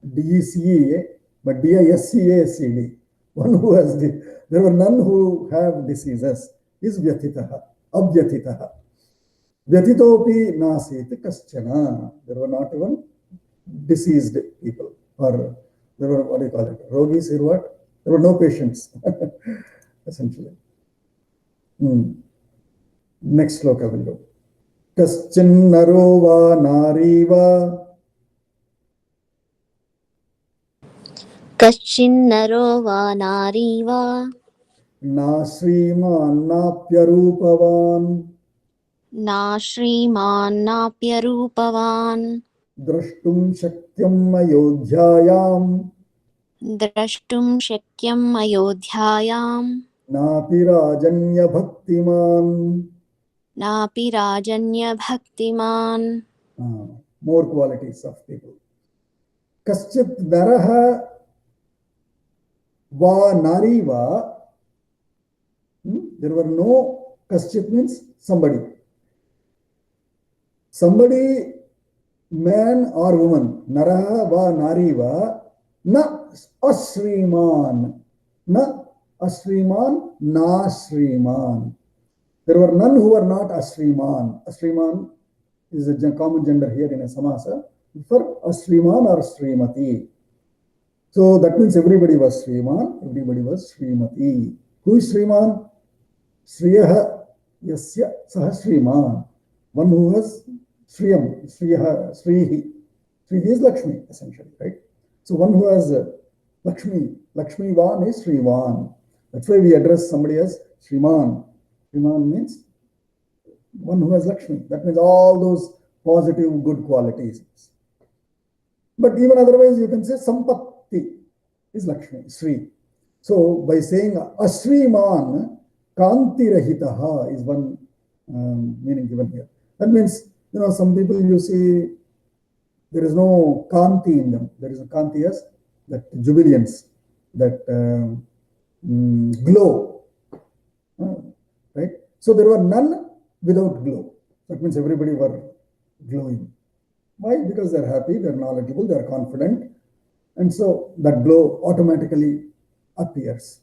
DECA, but DISCASCD. One who has there were none who have diseases. Is vyathitaha. Abvyathitaha. Vyathitopi nasit kaschana. There were not even diseased people. or there were, what do you call it, rogis here what? There were no patients, essentially. Next sloka will go. Kaschinnaro va nari va कश्चिन्नरो वा नारी वा na श्रीमान् नाप्यरूपवान् ना श्रीमान्नाप्यरूपवान् द्रष्टुं शक्यम् अयोध्यायाम् द्रष्टुं शक्यम् अयोध्यायां नापि राजन्यभक्तिमान्. नापि राजन्यभक्तिमान्. More qualities of people. Kaschit naraha va nari va. There were no, kaschit means somebody. Somebody, man or woman, naraha va nari va, na ashriman. Na ashriman, na shriman. There were none who were not ashriman. Ashriman is a common gender here in a samasa for ashriman or srimati. So that means everybody was shriman, everybody was srimati. Who is shriman? Sriyaha yasya saha shriman. One who has shriyam, sriyaha, srihi. Srihi is Lakshmi, essentially, right? So one who has Lakshmi, Lakshmivan is Srivan. That's why we address somebody as Shriman. Shriman means one who has Lakshmi. That means all those positive, good qualities. But even otherwise, you can say Sampatti is Lakshmi, Sri. So by saying Ashriman, Kanti Rahitaha is one meaning given here. That means, some people you see, there is no Kanti in them. There is a Kanti as that jubilance, that glow. Right? So there were none without glow. That means everybody were glowing. Why? Because they're happy, they're knowledgeable, they're confident. And so that glow automatically appears.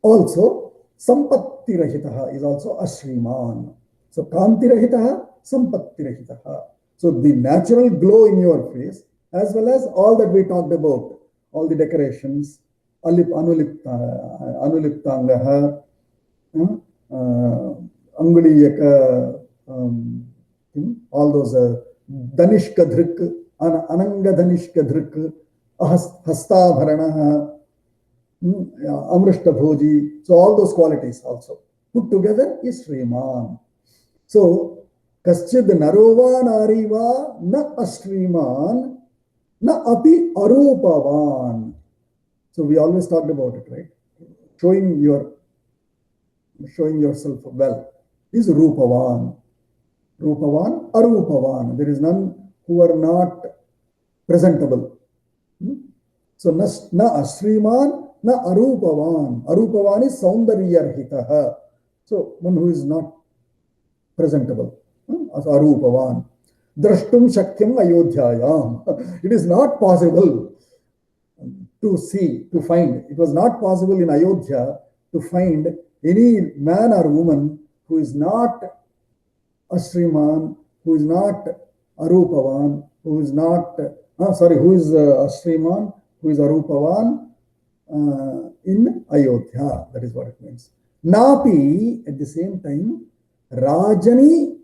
Also, Sampatti Rahitaha is also Ashriman. So Kanti Rahitaha, Sampatti Rahitaha. So the natural glow in your face, as well as all that we talked about, all the decorations, Anuliptangaha, Anguliyaka, all those Danishka Dhrik, Ananga Danishka Dhrik, Hastavharanaha, Amrishta Bhoji. So all those qualities also put together is Sriman. So Kaschid Narova Nariva na Ashriman na api arupavan. So we always talked about it, right? Showing yourself well is Rupavan. Rupavan, Arupavan. There is none who are not presentable. So na Ashriman, na Arupavan. Arupavan is Saundaryarhitaha. So one who is not presentable. As Arupavan. Drashtum Shakyam Ayodhyayam. It is not possible to see, to find. It was not possible in Ayodhya to find any man or woman who is not Ashriman, who is not Arupavan, who is not, who is Ashriman, who is Arupavan in Ayodhya. That is what it means. Napi, at the same time, Rajani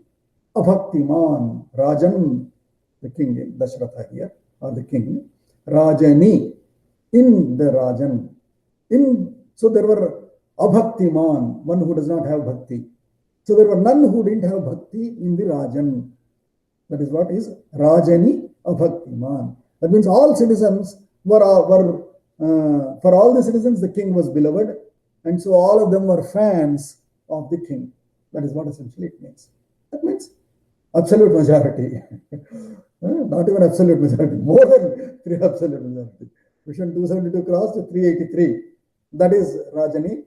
Abhaktiman. Rajan, the king, Dashratha here, or the king. Rajani, in the Rajan. So there were Abhaktiman, one who does not have bhakti. So there were none who didn't have bhakti in the Rajan. That is what is Rajani Abhaktiman. That means all citizens were for all the citizens, the king was beloved. And so all of them were fans of the king. That is what essentially it means. That means absolute majority. Not even absolute majority, more than 3 absolute majority. Vision 272 crossed to 383. That is Rajani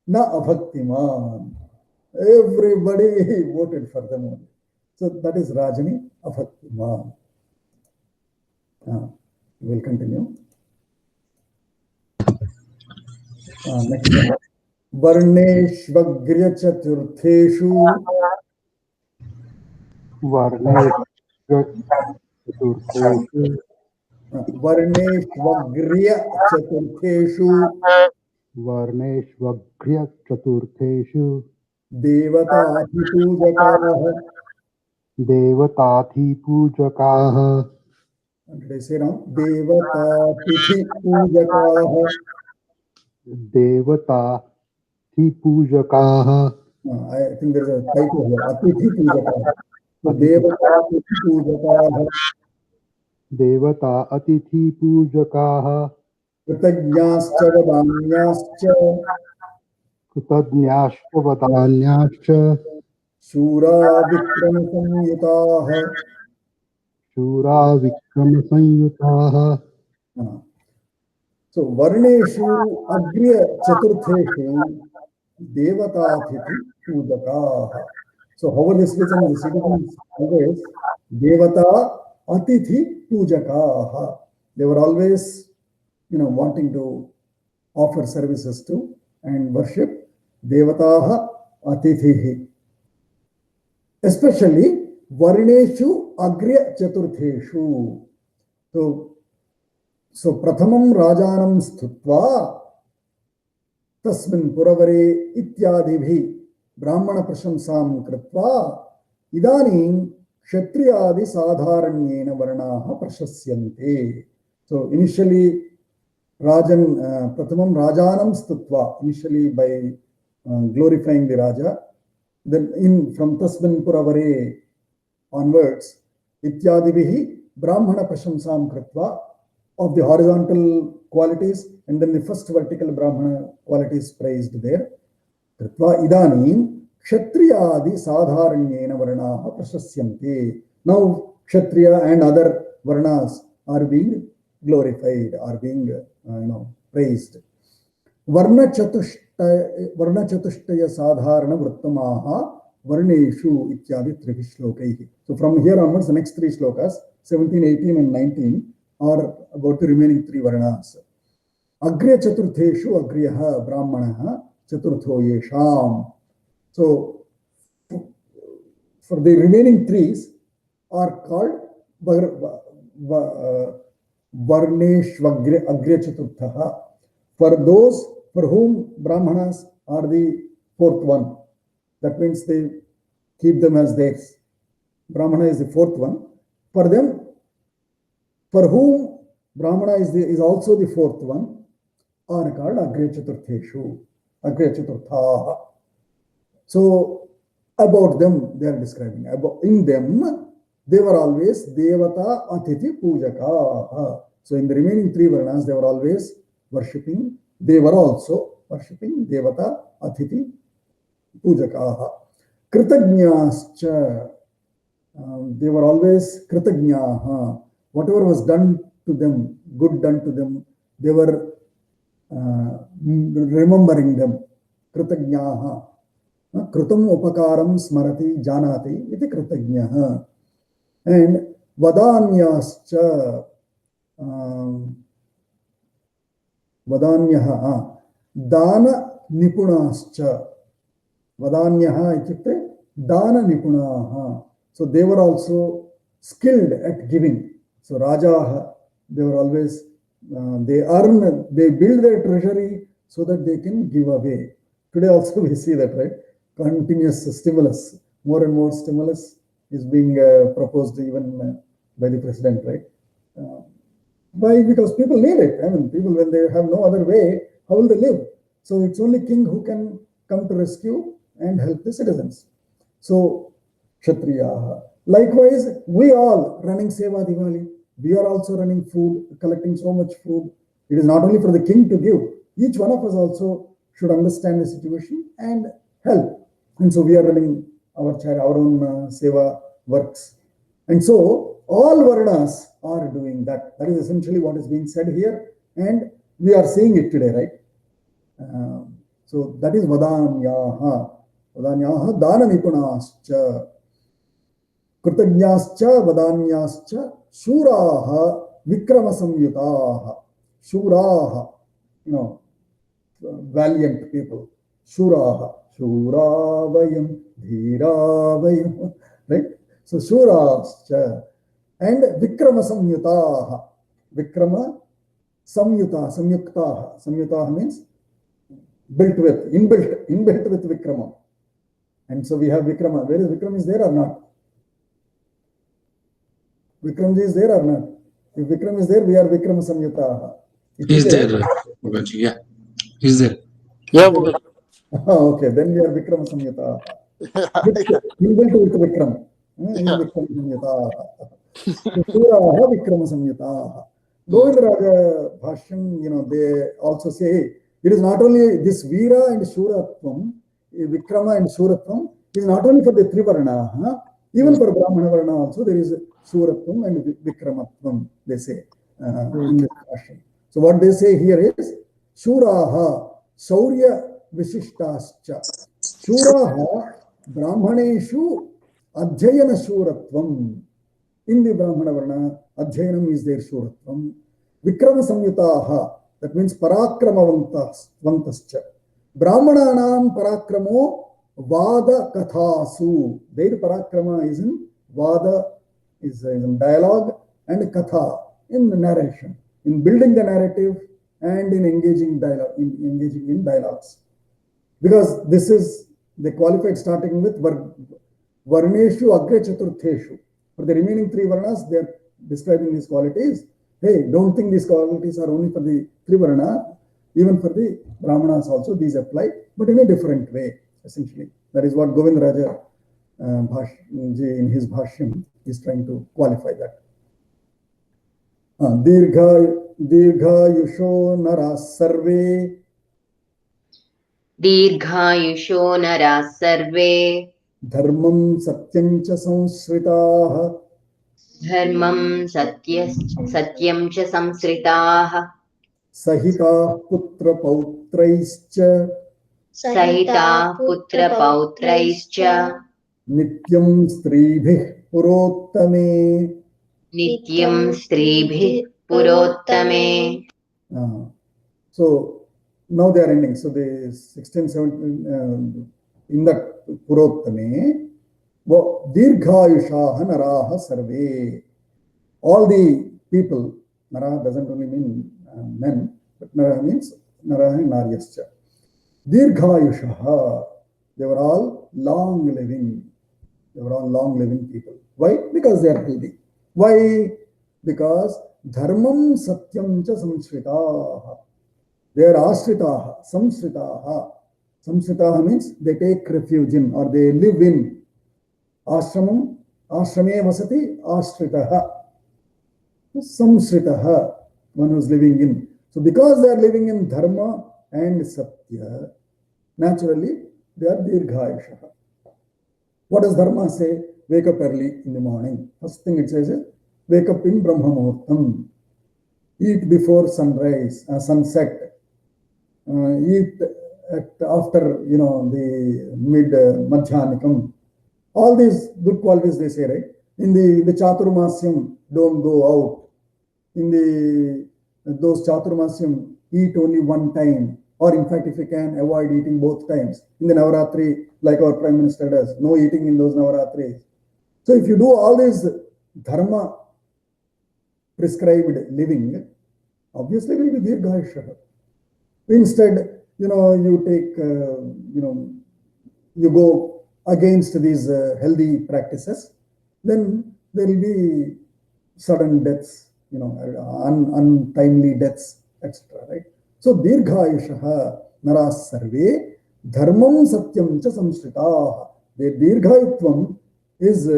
na Abhaktiman. Everybody voted for them only. So that is Rajani Abhaktiman. We'll continue. Next one. Varneshvagriya chaturtheshu Varneshvagriya chaturtheshu वर्णेष्वग्र्य चतुर्थेषु वर्णेष्वघ्र्य चतुर्थेषु देवताधिपूजकाः. देवताधिपूजकाः. Did I say wrong? देवतातिथिपूजकाः. देवताधिपूजकाः. I think there is a typo here. Atithi-पूजकाः. So देवतातिथिपूजकाः. देवता अतिथिपूजकाः. कृतज्ञाश्च वदान्याश्च कृतज्ञाश्च वदान्याश्च शूरा विक्रमसंयुताः. शूरा विक्रमसंयुताः. So Varneshu Agriya Chaturtheshu Devatathiti Pujakaha. So however this written in the citizens always Devata Atithi Pujakaha. They were always, wanting to offer services to and worship Devataha Atithihi. Especially Varneshu Agriya Chaturtheshu. So Prathamam Rajanam Sthutva Tasmin Puravare Ityadibhi Brahmana Prashamsam Kritva Idanim Kshatriyadi Sadharanyena Varnaha Prashasyante. So initially Prathamam Rajanam Sthutva, initially by glorifying the Raja. Then from Tasmin Puravare onwards, Ityadivihi Brahmana Prashamsam Kritva, of the horizontal qualities, and then the first vertical Brahmana qualities praised there. Kritva Idanim Kshatriyadi Sadharanyena Varnaha Prashasyante. Now Kshatriya and other Varnas are being glorified, are being praised. Varna Chatushtaya Sadharana Vrittamaha Varneshu Ityadi Trivi Shlokaihi. So from here onwards, the next three shlokas, 17, 18 and 19, are about the remaining three Varnas. Agriya Chaturtheshu Agriyaha Brahmanaha Chaturtho Yesham. So for the remaining threes are called Varneshvagriya Chaturthaha. For those for whom Brahmanas are the fourth one, that means they keep them as theirs. Brahmana is the fourth one. For them, for whom Brahmana is also the fourth one, are called Agriya Chaturtheshu, Agriya Chaturthaha. So about them they are describing. In them, they were always Devata Atithi Pujaka. So in the remaining three Varnas, they were always worshipping. They were also worshipping Devata Atithi Pujaka. Kritagnyascha. They were always Kritagnaha. Whatever was done to them, good done to them, they were remembering them. Kritagnaha. Kritam upakaram smarati janati iti kritagnaha. And vadanyascha. Vadanyaha. Dana nipunascha. Vadanyaha ityukte dana nipunaha. So they were also skilled at giving. So Rajaha, they were always, they build their treasury so that they can give away. Today also we see that, right? Continuous stimulus, more and more stimulus is being proposed even by the president, right? Why? Because people need it. I mean, people, when they have no other way, how will they live? So it's only king who can come to rescue and help the citizens. So Kshatriyaha. Likewise, we all running Seva Diwali. We are also running food, collecting so much food. It is not only for the king to give. Each one of us also should understand the situation and help. And so we are running our own Seva works. And so all Varnas are doing that. That is essentially what is being said here. And we are seeing it today, right? So that is Vadanyaha. Vadanyaha Dana Nipunascha. Kritanyascha Vadanyascha Shuraha Vikrama Samyutaha. Shuraha, valiant people. Shuraha. Shuravayam Dhiravayam. Right? So Shurascha and Vikrama Samyutaha. Vikrama Samyuta, Samyuktaha. Samyutaha means built with, inbuilt with Vikrama. And so we have Vikrama. Where is Vikram, is there or not? Vikramji is there or not? If Vikram is there, we are Vikrama Samyutaha. He's there, Bhogaji. Yeah, he's there. Yeah, Bogaji. Okay, then we are Vikrama Samyutaha. Inbuilt with Vikram. In Vikrama Samyutaha. Suraha Vikrama Samyutaha. Govindaraja Bhashyam, they also say it is not only this Veera and Shuratvam, Vikrama and Shuratvam, is not only for the Trivarna, even for Brahmana Varna also there is Shuratvam and Vikramatvam, they say in this Bhashyam. So what they say here is Shuraha, Shaurya Vishishtascha. Shuraha Brahmaneshu Adhyayana Shuratvam. In the Brahmana Varna, Adhyayanam is their Shuratvam. Vikrama Samyutaha, that means Parakramavantascha. Brahmananam Parakramo Vada Kathasu. Their Parakrama is in Vada, is in dialogue, and Katha in narration, in building the narrative and in engaging in dialogues. Because this is, they qualified starting with Varneshu Agre Chaturtheshu. For the remaining three Varnas, they are describing these qualities. Hey, don't think these qualities are only for the three Varna, even for the Brahmanas also these apply, but in a different way, essentially. That is what Govindaraja in his Bhashyam is trying to qualify that. Dirgha Yusho Nara Sarve. दीर्घायुषो नराः survey Dharmam Satyam Cha Samsritaha. धर्मं सत्यं च संसृताः Sahita Putra Pautraischa. सहिताः पुत्रपौत्रैश्च Nityam Stribhih Purottame. नित्यं स्त्रीभिः पुरोत्तमे. So now they are ending. So the 16, 17, in that Purottame, Dirghayushaha Naraha Sarve. All the people, Naraha doesn't only mean men, but Naraha means Naraha and Naryascha. Dirghayushaha, they were all long living. They were all long living people. Why? Because they are healthy. Why? Because Dharmam Satyam Cha Samsritaha. They are Ashritaha, Samsritaha. Samsritaha means they take refuge in, or they live in. Ashramam, Ashrame Vasati, Ashritaha. Samsritaha, one who is living in. So because they are living in Dharma and Satya, naturally they are Dirghayushaha. What does Dharma say? Wake up early in the morning. First thing it says is, wake up in Brahma Muhurtam. Eat before sunrise, sunset. Eat after, the mid-madhyanikam. All these good qualities they say, right? In the Chaturmasyam, don't go out. In those Chaturmasyam, eat only one time. Or in fact, if you can, avoid eating both times. In the Navaratri, like our Prime Minister does, no eating in those Navaratris. So if you do all this dharma prescribed living, obviously will be Dirghayushaha. Instead, you take, you go against these healthy practices, then there will be sudden deaths, untimely deaths, etc. Right? So Dirghayushaha Nara Sarve Dharmam Satyam Cha Samsritaha. The Dirghayutvam is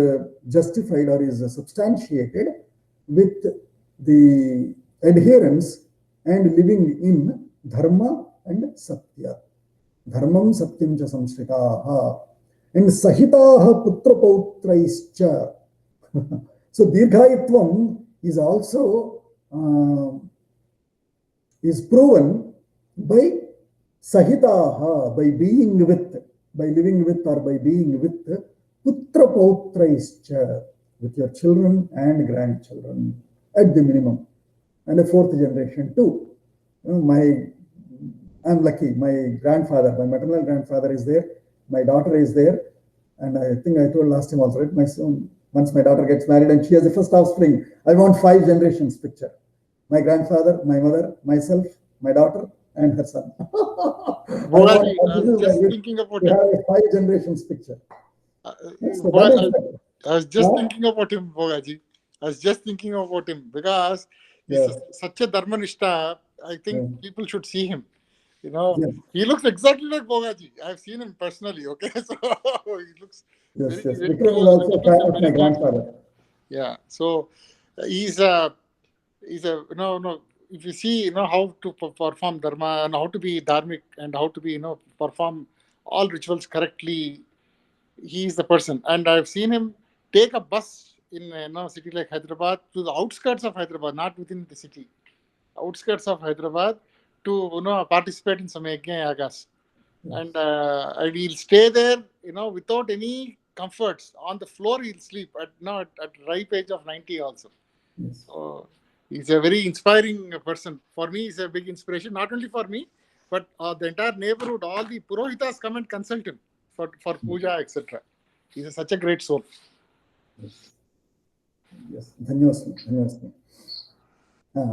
justified or is substantiated with the adherence and living in Dharma and Satya. Dharmam Satyam Cha Samsritaha. And Sahitaha Putra Pautraischa. So Dirghayutvam is also is proven by Sahitaha, by being with, by living with or by being with Putra Pautraischa, with your children and grandchildren at the minimum, and a fourth generation too. I'm lucky, my grandfather, my maternal grandfather is there, my daughter is there, and I think I told last time also, right? Once my daughter gets married and she has the first offspring, I want 5 generations picture. my grandfather, my mother, myself, my daughter, and her son. Bhogaji, I was just thinking about we him. have a 5 generations picture. So that Bhogaji, is I was just thinking about him, Bhogaji. I was just thinking about him because he's such a Dharmanishta. I think people should see him. You know, he looks exactly like Bhogaji. I've seen him personally. Okay, so he looks yes. very Vikram is close. also a fan of my grandfather. Yeah, so he's a no. If you see how to perform dharma and how to be dharmic and how to be perform all rituals correctly, he is the person. And I've seen him take a bus in a city like Hyderabad to the outskirts of Hyderabad, not within the city, outskirts of Hyderabad, to participate in some yajna yagas. And he'll stay there, without any comforts. On the floor, he'll sleep at ripe age of 90 also. Yes. So he's a very inspiring person. For me, he's a big inspiration, not only for me, but the entire neighborhood. All the Purohitas come and consult him for puja, etc. He's such a great soul. Yes. Dhanyasmi.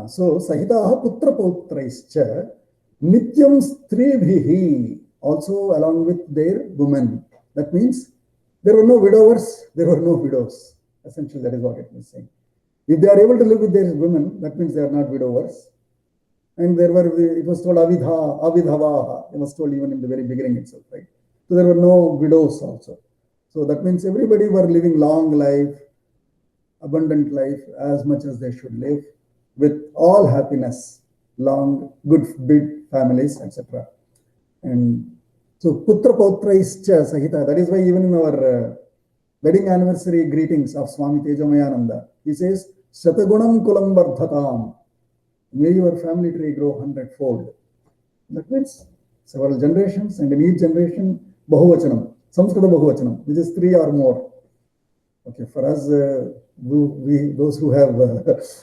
So Sahitaha Putra Pautraischa Nityam Stribhihi, also along with their women. That means there were no widowers, there were no widows. Essentially, that is what it is saying. If they are able to live with their women, that means they are not widowers. And it was told Avidhavaha, it was told even in the very beginning itself, right? So there were no widows also. So that means everybody were living long life, abundant life, as much as they should live, with all happiness, long, good, big families, etc. And so Putra Pautra Ischa Sahita, that is why even in our wedding anniversary greetings of Swami Tejomayananda, he says, Shatagunam Kulam Vardhatam, may your family tree grow 100-fold. That means several generations, and in each generation, Bahuvachanam, Samskrita Bahuvachanam, which is 3 or more. Okay, for us, those who have,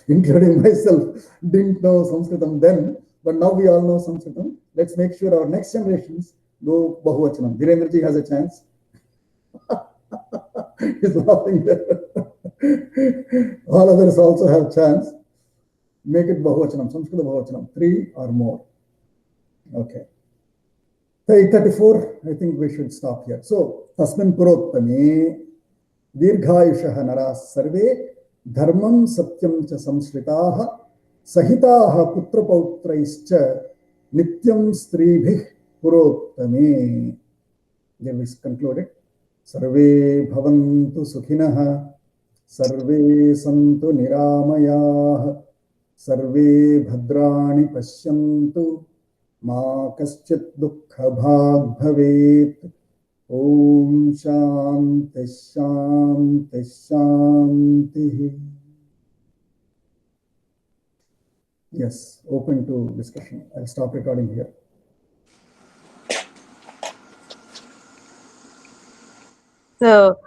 including myself, didn't know Sanskritam then, but now we all know Sanskritam. Let's make sure our next generations go Bahuvachanam. Dhirendraji has a chance. He's laughing there. All others also have chance. Make it Bahuvachanam, Sanskrit Bahuvachanam, 3 or more. Okay. 834, I think we should stop here. So, Tasmin Purottame, Dirghayushaha Naras Sarve, Dharmam Satyam Cha Samshritaha, Sahitaha Putra Pautraischa, Nityam Stribhih Purottame. There we concluded. Sarve Bhavantu Sukhinaha, Sarve Santu Niramayah, Sarve Bhadrani Pashyantu, Ma Kaschit Dukkha Bhag Bhavet. Om Shanti Shanti Shanti. Yes, open to discussion. I'll stop recording here. So